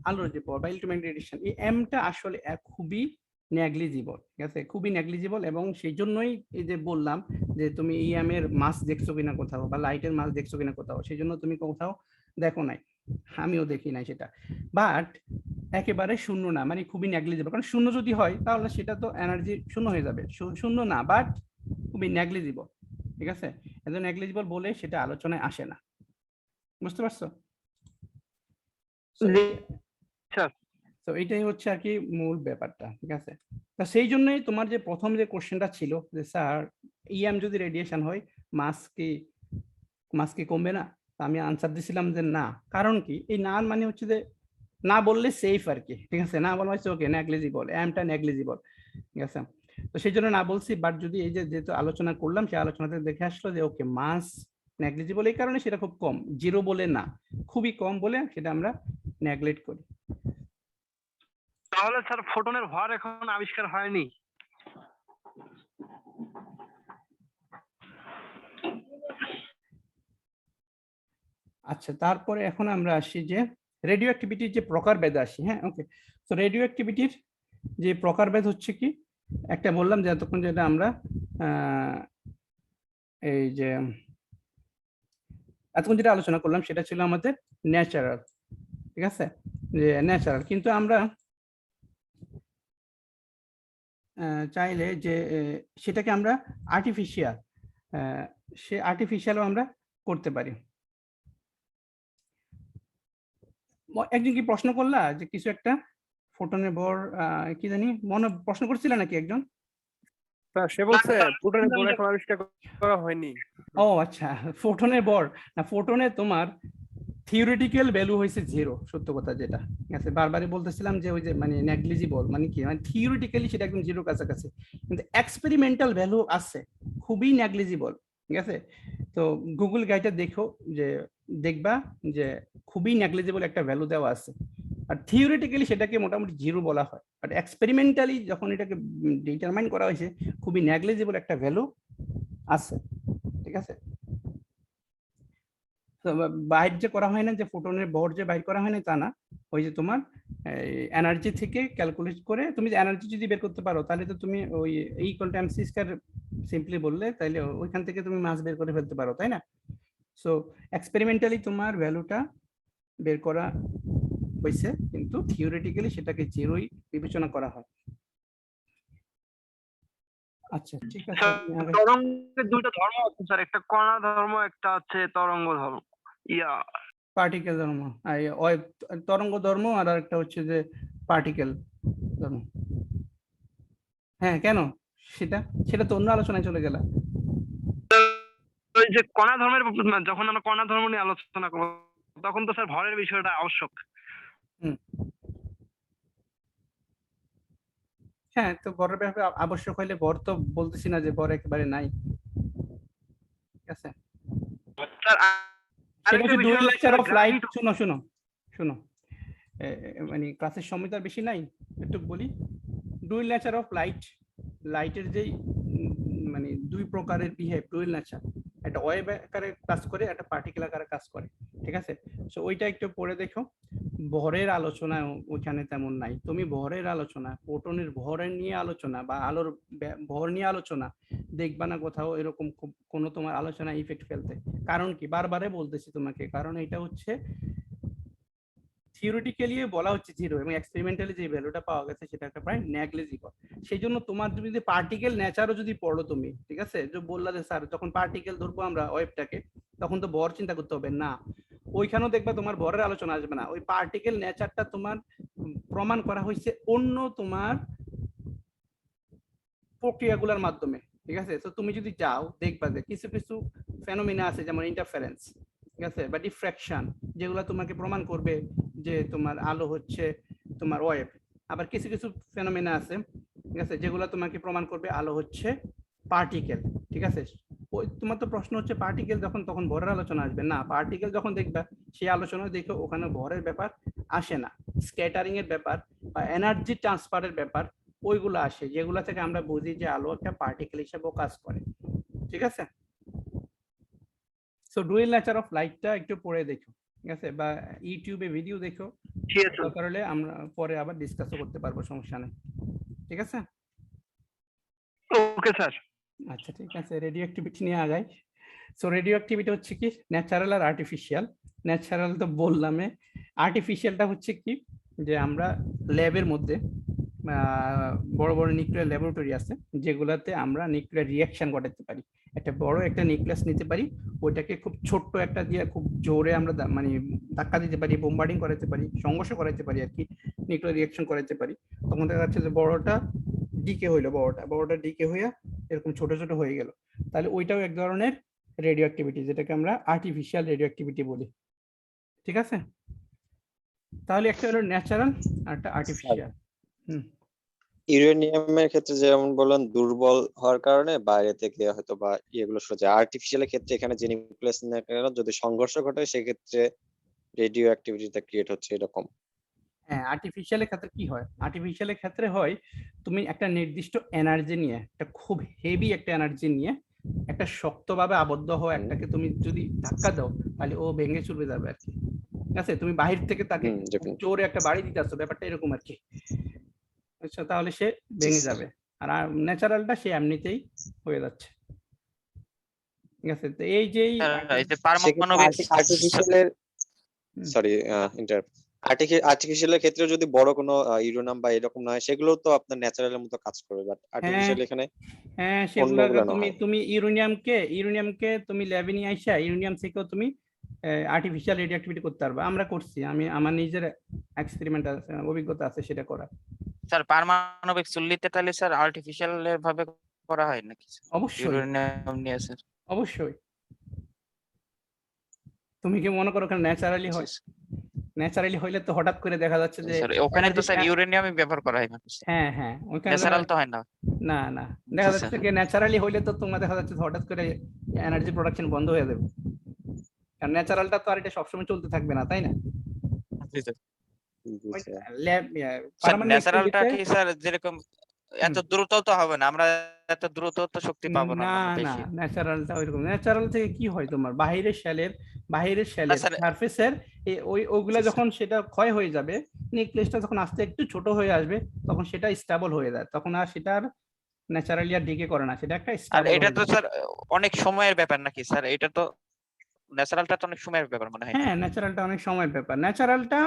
আলোর যে পাওয়ার বা ইলেকট্রোম্যাগনেটিক রেডিয়েশন, এই এমটা আসলে খুবই নেগলিজিবল, ঠিক আছে, খুবই নেগলিজিবল। এবং সেই জন্যই এই যে বললাম যে তুমি ইএম এর মাস দেখছো কিনা কোথাও বা লাইটের মাস দেখছো কিনা কোথাও, সেই জন্য তুমি কোথাও দেখো নাই, আমিও দেখি নাই সেটা। বাট একেবারে শূন্য না, মানে খুবই নেগলিজিবল। কারণ শূন্য যদি হয় তাহলে সেটা তো এনার্জি শূন্য হয়ে যাবে, শূন্য না, বাট খুবই নেগলিজিবল। ঠিক আছে, এত নেগলিজিবল বলে সেটা আলোচনায় আসে না, বুঝতে পারছো? So, জি স্যার। তো এটাই হচ্ছে আর কি মূল ব্যাপারটা। ঠিক আছে, তা সেই জন্যই তোমার যে প্রথম যে কোশ্চেনটা ছিল যে স্যার ইএম যদি রেডিয়েশন হয় মাস কি কমবে না, তা আমি আনসার দিছিলাম যে না। কারণ কি, এই না মানে হচ্ছে যে না বললে সেফ আর কি। ঠিক আছে, না বলা হচ্ছে ওকে নেগলিজিবল, এমটা নেগলিজিবল। ঠিক আছে, তো সেই জন্য না বলছি। বাট যদি এই যে যেহেতু আলোচনা করলাম, সেই আলোচনাতে দেখে আসলো যে ওকে মাস নেগলিজিবল, এই কারণে সেটা খুব কম, জিরো বলে না, খুবই কম বলে সেটা আমরা নেগলেক্ট করি। তাহলে স্যার ফোটনের ভর এখন আবিষ্কার হয়নি? আচ্ছা, তারপরে এখন আমরা আসি যে রেডিও অ্যাক্টিভিটির যে প্রকারভেদ আসি। হ্যাঁ, ওকে। তো রেডিও অ্যাক্টিভিটির যে প্রকারভেদ হচ্ছে কি, একটা বললাম যে এতক্ষণ যেটা আমরা এই যে এতক্ষণ যেটা আলোচনা করলাম সেটা ছিল আমাদের ন্যাচারাল। ঠিক আছে, যে ন্যাচারাল, কিন্তু আমরা চাইলে যে সেটাকে আমরা আর্টিফিশিয়াল, সে আর্টিফিশিয়ালও আমরা করতে পারি। একজন কি প্রশ্ন করলা যে কিছু একটা ফোটনের ভর কি জানি মনে প্রশ্ন করছিল নাকি একজন? স্যার সে বলছে ফুটনের ভর এখন আবিষ্কার করা হয়নি। ও আচ্ছা, ফোটনের ভর না, ফোটনে তোমার থিওরিটিক্যাল ভ্যালু হয়েছে 0, সত্য কথা যেটা। ঠিক আছে, বারবারই বলতেছিলাম যে ওই যে মানে নেগলিজিবল মানে কি, মানে থিওরিটিক্যালি সেটা একদম 0 কাছাকাছি, কিন্তু এক্সপেরিমেন্টাল ভ্যালু আছে খুবই নেগলিজিবল। ঠিক আছে, তো গুগল গাইডে দেখো, যে দেখবা যে খুবই নেগলিজিবল একটা ভ্যালু দেওয়া আছে। আর থিওরিটিক্যালি সেটাকে মোটামুটি 0 বলা হয়, বাট এক্সপেরিমেন্টালি যখন এটাকে ডিটারমাইন করা হয়েছে খুবই নেগলিজিবল একটা ভ্যালু আছে। ঠিক আছে, তো বাইর যে করা হয় না, যে ফোটনের ভর যে বাইর করা হয় না তা না, ওই যে তোমার এনার্জি থেকে ক্যালকুলেট করে তুমি এনার্জি যদি বের করতে পারো তাহলে তো তুমি ওই equal to MC square simply বললে তাইলে ওইখান থেকে তুমি মাস বের করে ফেলতে পারো, তাই না? সো এক্সপেরিমেন্টালি তোমার ভ্যালুটা বের করা হয়েছে, কিন্তু থিওরিটিক্যালি সেটাকে 0ই বিবেচনা করা হয়। আচ্ছা, ঠিক আছে, আপনি আগে তরঙ্গের দুইটা ধর্ম আছে স্যার, একটা কণা ধর্ম, একটা হচ্ছে তরঙ্গ ধর্ম। পার্টিকেল ধর্ম, তরঙ্গ ধর্ম, আর একটা হচ্ছে যে পার্টিকেল ধর্ম। হ্যাঁ, কেন? সেটা সেটা তো অন্য আলোচনায় চলে গেল। ওই যে কণা ধর্মের, যখন আমরা কণা ধর্ম নিয়ে আলোচনা করবো তখন তো স্যার ভরের বিষয়টা আবশ্যক। হ্যাঁ, তো ভরের ব্যাপারে আবশ্যক হইলে ভর তো বলতেছি না যে ভর একেবারে নাই। ঠিক আছে, স্যার সেটা হচ্ছে dual nature of light. gravity- শুনো শুনো শুনো, মানে ক্লাসের সময় তো আর বেশি নাই, একটু বলি। ডুয়েল নেচার অফ লাইট, লাইটের যেই মানে দুই প্রকারের বিহেভ, ডুয়েল নেচার, একটা ওয়েভ আকারে কাজ করে, একটা পার্টিকেল আকারে কাজ করে। ঠিক আছে, সো ওইটা একটু পড়ে দেখো। ভরের আলোচনা ওইখানে তেমন নাই। তুমি ভরের আলোচনা, ফোটনের ভরের নিয়ে আলোচনা বা আলোর ভর নিয়ে আলোচনা দেখবা না কোথাও এরকম কোনো তোমার আলোচনা ইফেক্ট ফেলতে। কারণ কি, বারবারে বলতেছি তোমাকে, কারণ এটা হচ্ছে থিওরিটিক্যালি বলা হচ্ছে 0 এবং এক্সপেরিমেন্টালি যে ভ্যালুটা পাওয়া গেছে সেটা একটা প্রায় নেগলিজিবল। সেই জন্য তোমার যদি পার্টিকেল নেচারও যদি পড়ো তুমি, ঠিক আছে, যে বললা যে স্যার যখন পার্টিকেল ধরবো আমরা ওয়েভটাকে তখন তো ভর চিন্তা করতে হবে না, ওইখানেও দেখবা তোমার ভরের আলোচনা আসবে না। ওই পার্টিকেল নেচারটা তোমার প্রমাণ করা হয়েছে অন্য তোমার প্রক্রিয়াগুলোর মাধ্যমে। ঠিক আছে, তো তুমি যদি যাও দেখবা যে কিছু কিছু ফেনোমেনা আছে, যেমন ইন্টারফারেন্স, ঠিক আছে, বা ডিফ্র্যাকশন, যেগুলো তোমাকে প্রমাণ করবে যে তোমার আলো হচ্ছে তোমার ওয়েভ। আবার কিছু কিছু ফেনোমেনা আছে, ঠিক আছে, যেগুলো তোমাকে প্রমাণ করবে আলো হচ্ছে পার্টিকেল। ঠিক আছে, ওই তোমার তো প্রশ্ন হচ্ছে পার্টিকেল যখন তখন ভরের আলোচনা আসবে না। পার্টিকেল যখন দেখবা সেই আলোচনা দেখো ওখানে ভরের ব্যাপার আসে না, স্ক্যাটারিং এর ব্যাপার বা এনার্জি ট্রান্সফারের ব্যাপার ওইগুলো আসে, যেগুলো থেকে আমরা বুঝি যে আলো একটা পার্টিকেল হিসেবেও কাজ করে। ঠিক আছে, সো ডুয়েল নেচার অফ লাইটটা একটু পড়ে দেখো। ঠিক আছে, বা ইউটিউবে ভিডিও দেখো, ঠিক আছে দরকার হলে আমরা পরে আবার ডিসকাসও করতে পারবো, সমস্যা নেই। ঠিক আছে, ওকে স্যার। আচ্ছা ঠিক আছে, রেডিও অ্যাক্টিভিটি নিয়ে আগাই। সো রেডিও অ্যাক্টিভিটি হচ্ছে কি ন্যাচারাল আর আর্টিফিশিয়াল। ন্যাচারাল তো বললামে, আর্টিফিশিয়ালটা হচ্ছে কি যে আমরা ল্যাবের মধ্যে বড় বড় নিউক্লিয়ার ল্যাবরেটরি আছে যেগুলাতে আমরা নিউক্লিয়ার রিয়াকশন ঘটাতে পারি। একটা বড় একটা নিউক্লিয়াস নিতে পারি, ওইটাকে খুব ছোট্ট একটা দিয়ে খুব জোরে আমরা মানে ধাক্কা দিতে পারি, বোম্বার্ডিং করাতে পারি, সংঘর্ষ করাতে পারি আর কি, নিউক্লিয়ার রিয়াকশন করাতে পারি। তখন দেখা যাচ্ছে যে বড়টা ডিকে হইলো, বড়টা ডিকে হইয়া এরকম ছোট ছোট হয়ে গেল। তাহলে ওইটাও এক ধরনের রেডিও অ্যাক্টিভিটি, যেটাকে আমরা আর্টিফিশিয়াল রেডিও অ্যাক্টিভিটি বলি। ঠিক আছে, তাহলে একটা হলো ন্যাচারাল আর একটা আর্টিফিশিয়াল। ইউরেনিয়ামের ক্ষেত্রে যেমন বললেন দুর্বল হওয়ার কারণে বাইরে থেকে হয়তো বা ইয়েগুলো সোজা, আর্টিফিশিয়ালের ক্ষেত্রে এখানে যে নিউক্লিয়াস যদি সংঘর্ষ ঘটে সেক্ষেত্রে রেডিও অ্যাক্টিভিটিটা ক্রিয়েট হচ্ছে এরকম। হ্যাঁ, আর্টিফিশিয়ালের ক্ষেত্রে কি হয়, আর্টিফিশিয়ালের ক্ষেত্রে হয় তুমি একটা নির্দিষ্ট এনার্জি নিয়ে, একটা খুব হেভি একটা এনার্জি নিয়ে একটা শক্তভাবে আবদ্ধ হওয়া একটাকে তুমি যদি ধাক্কা দাও তাহলে ও ভেঙে চুরবে যাবে আর কি। ঠিক আছে, তুমি বাহির থেকে তাকে জোরে একটা বাড়ি দিতে আসছো, ব্যাপারটা এরকম আর কি। আচ্ছা, তাহলে সে ভেঙে যাবে। আর ন্যাচারালটা সে এমনিতেই হয়ে যাচ্ছে। ঠিক আছে, তো এই যে পারমাণবিক আর্টিফিশিয়ালের সরি আর্টিফিশিয়ালের ক্ষেত্রে যদি বড় কোনো ইউরেনিয়াম বা এরকম না হয় সেগুলো তো আপনার ন্যাচারালের মতো কাজ করবে, বাট আর্টিফিশিয়াল এখানে হ্যাঁ সেগুলো অন্যগুলো না তুমি হয়। তুমি ইউরেনিয়ামকে তুমি ল্যাবে নিয়ে আইসা ইউরেনিয়াম থেকেও তুমি আর্টিফিশিয়াল রেডিও অ্যাক্টিভিটি করতে পারবে। আমরা করছি, আমি আমার নিজের এক্সপেরিমেন্ট আছে, অভিজ্ঞতা আছে সেটা করা। স্যার পারমাণবিক চুল্লিতে তাহলে স্যার আর্টিফিশিয়াল ভাবে করা হয় নাকি অবশ্যই ইউরেনিয়াম নিয়ে স্যার? অবশ্যই। তুমি কি মনে করো ওখানে ন্যাচারালি হয়? ন্যাচারালি হইলে তো হঠাৎ করে দেখা যাচ্ছে যে স্যার ওখানে তো স্যার ইউরেনিয়ামই ব্যবহার করা হয় না। হ্যাঁ হ্যাঁ, ওখানে ন্যাচারাল তো হয় না। না না, দেখা যাচ্ছে যে ন্যাচারালি হইলে তো তোমার দেখা যাচ্ছে হঠাৎ করে এনার্জি প্রোডাকশন বন্ধ হয়ে যাবে, কারণ ন্যাচারালটা তো আর এটা সবসময় চলতে থাকবে না, তাই না? ন্যাচারালটা কি স্যার যেরকম এত দ্রুত তো হবে না, আমরা এত দ্রুত তো শক্তি পাবো না। না না, ন্যাচারালটা ওইরকম। ন্যাচারাল থেকে কি হয়, তোমার বাহিরের শেলের সারফেসের ওইগুলা যখন সেটা ক্ষয় হয়ে যাবে, নিউক্লিয়াসটা যখন আস্তে একটু ছোট হয়ে আসবে তখন সেটা স্টেবল হয়ে যায়, তখন আর সেটা আর ন্যাচারালি আর ডিকে করে না, সেটা একটা আর এটা তো স্যার অনেক সময়ের ব্যাপার নাকি স্যার? এটা তো ন্যাচারালটা তো অনেক সময়ের ব্যাপার মনে হয়। হ্যাঁ, ন্যাচারালটা অনেক সময়ের ব্যাপার। ন্যাচারালটা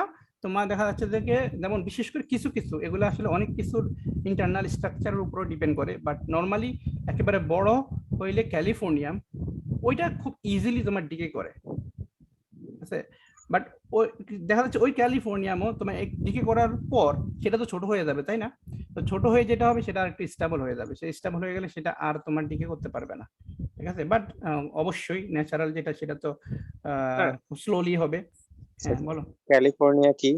তোমার দেখা যাচ্ছে যে যেমন বিশেষ করে কিছু কিছু এগুলো আসলে অনেক কিছুর ইন্টারনাল স্ট্রাকচারের উপর ডিপেন্ড করে, বাট নরমালি একেবারে বড় হইলে ক্যালিফোর্নিয়াম ওইটা খুব ইজিলি তোমার ডিকে করে। ঠিক আছে, বাট ওই দেখা যাচ্ছে ওই ক্যালিফোর্নিয়ামও তোমার ডিকে করার পর সেটা তো ছোট হয়ে যাবে, তাই না? তো ছোট হয়ে যেটা হবে সেটা আর একটু স্টেবল হয়ে যাবে, সেই স্টেবল হয়ে গেলে সেটা আর তোমার ডিকে করতে পারবে না। ঠিক আছে, বাট অবশ্যই ন্যাচারাল যেটা সেটা তো স্লোলি হবে। হ্যাঁ বলো। ক্যালিফোর্নিয়া কি?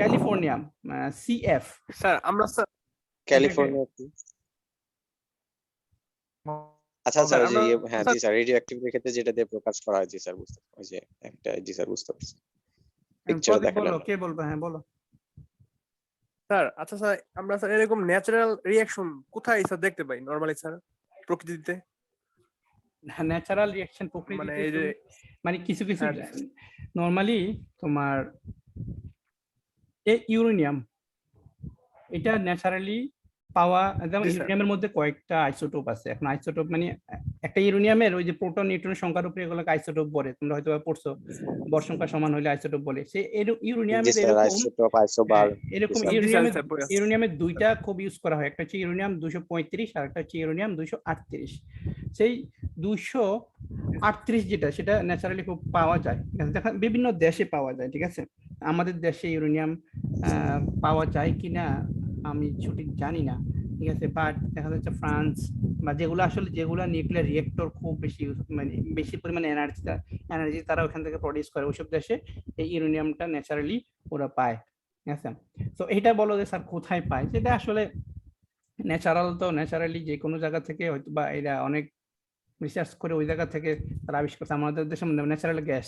ক্যালিফোর্নিয়াম সিএফ স্যার আমরা স্যার ক্যালিফোর্নিয়া কি? আচ্ছা স্যার হ্যাঁ জি স্যার, রেডিও অ্যাক্টিভিটির ক্ষেত্রে যেটা দিয়ে প্রকাশ করা হয়, জি স্যার বুঝতে ওই যে একটা, জি স্যার বুঝতে পারছি, পিকচার দেখালেন। বলো, কে বলবে? হ্যাঁ বলো। স্যার আচ্ছা স্যার আমরা স্যার এরকম ন্যাচারাল রিঅ্যাকশন কোথায় স্যার দেখতে পাই নরমালি স্যার প্রকৃতিতে? ন্যাচারাল রিঅ্যাকশন মানে প্রকৃতিতে এই যে মানে কিছু কিছু নরমালি তোমার এই ইউরেনিয়াম এটা ন্যাচারালি পাওয়া, যেমন ইউরেনিয়ামের মধ্যে কয়েকটা আইসোটোপ আছে। এখন আইসোটোপ মানে একটা ইউরেনিয়ামের ওই যে প্রোটন নিউট্রন সংখ্যার উপরে এগুলোকে আইসোটোপ বলে, তোমরা হয়তো পড়ছো, ভর সংখ্যা সমান হলে আইসোটোপ বলে। সে ইউরেনিয়ামের এরকম ইউরেনিয়ামের দুইটা খুব ইউজ করা হয়, একটা হচ্ছে ইউরেনিয়াম 235 আর একটা হচ্ছে ইউরেনিয়াম 238। সেই 238 যেটা সেটা ন্যাচারালি খুব পাওয়া যায়, দেখা বিভিন্ন দেশে পাওয়া যায়। ঠিক আছে, আমাদের দেশে ইউরেনিয়াম পাওয়া যায় কিনা আমি সঠিক জানি না। ঠিক আছে, বাট দেখা যাচ্ছে ফ্রান্স বা যেগুলো আসলে যেগুলো নিউক্লিয়ার রিয়েক্টর খুব বেশি মানে বেশি পরিমাণে এনার্জি তারা ওখান থেকে প্রডিউস করে, ওইসব দেশে এই ইউরেনিয়ামটা ন্যাচারালি ওরা পায়। ঠিক আছে, তো এটা বলো যে স্যার কোথায় পায়, সেটা আসলে ন্যাচারাল তো ন্যাচারালি যে কোনো জায়গা থেকে হয়তো বা এরা অনেক রিসার্চ করে ওই জায়গা থেকে তারা আবিষ্কার করছে। আমাদের দেশে ন্যাচারাল গ্যাস,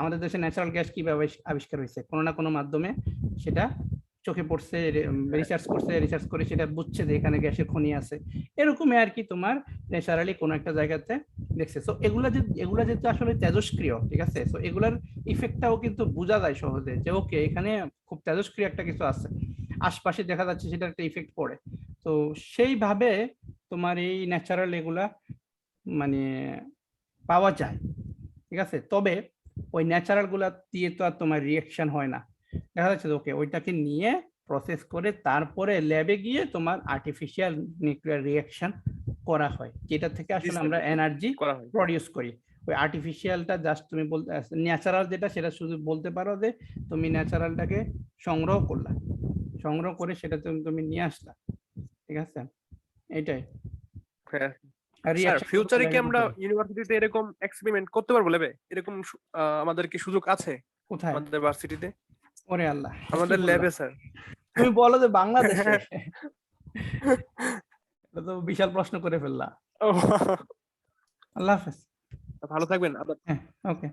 আমাদের দেশে ন্যাচারাল গ্যাস কিভাবে আবিষ্কার হয়েছে, কোনো না কোনো মাধ্যমে সেটা চোখে পড়ছে, রিসার্চ করে সেটা বুঝছে যে এখানে গ্যাসের খনি আছে, এরকমই আর কি তোমার ন্যাচারালি কোনো একটা জায়গাতে দেখছে। তো এগুলা যেহেতু আসলে তেজস্ক্রিয়, ঠিক আছে, তো এগুলার ইফেক্টটাও কিন্তু বোঝা যায় সহজে যে ওকে এখানে খুব তেজস্ক্রিয় একটা কিছু আছে, আশপাশে দেখা যাচ্ছে সেটার একটা ইফেক্ট পড়ে। তো সেইভাবে তোমার এই ন্যাচারাল এগুলা মানে পাওয়া যায়। ঠিক আছে, তবে ওই ন্যাচারাল গুলা দিয়ে তো আর তোমার রিঅ্যাকশন হয় না। দেখা যাচ্ছে ওকে ওইটাকে নিয়ে প্রসেস করে তারপরে ল্যাবে গিয়ে তোমার আর্টিফিশিয়াল নিউক্লিয়ার রিঅ্যাকশন করা হয়, যেটা থেকে আসলে আমরা এনার্জি করা হয়। প্রডিউস করি। ওই আর্টিফিশিয়ালটা জাস্ট তুমি বলতে, ন্যাচারাল যেটা সেটা শুধু বলতে পারো যে তুমি ন্যাচারালটাকে সংগ্রহ করলা, সংগ্রহ করে সেটা তুমি নিয়ে আসলা, ঠিক আছে, এটাই। হ্যাঁ আর স্যার, reaction ফিউচারে কি করতে আমরা লাগে ইউনিভার্সিটিতে এরকম এক্সপেরিমেন্ট করতে পারবো ল্যাবে? এরকম আমাদের কি সুযোগ আছে কোথায়? আমাদের ভার্সিটিতে? ওরে আল্লাহ, আমাদের কি বললা? ল্যাবে স্যার। তুমি বলো যে বাংলাদেশে, এটা তো বিশাল প্রশ্ন করে ফেললা। আল্লাহ হাফেজ। ভালো থাকবেন। হ্যাঁ, ওকে।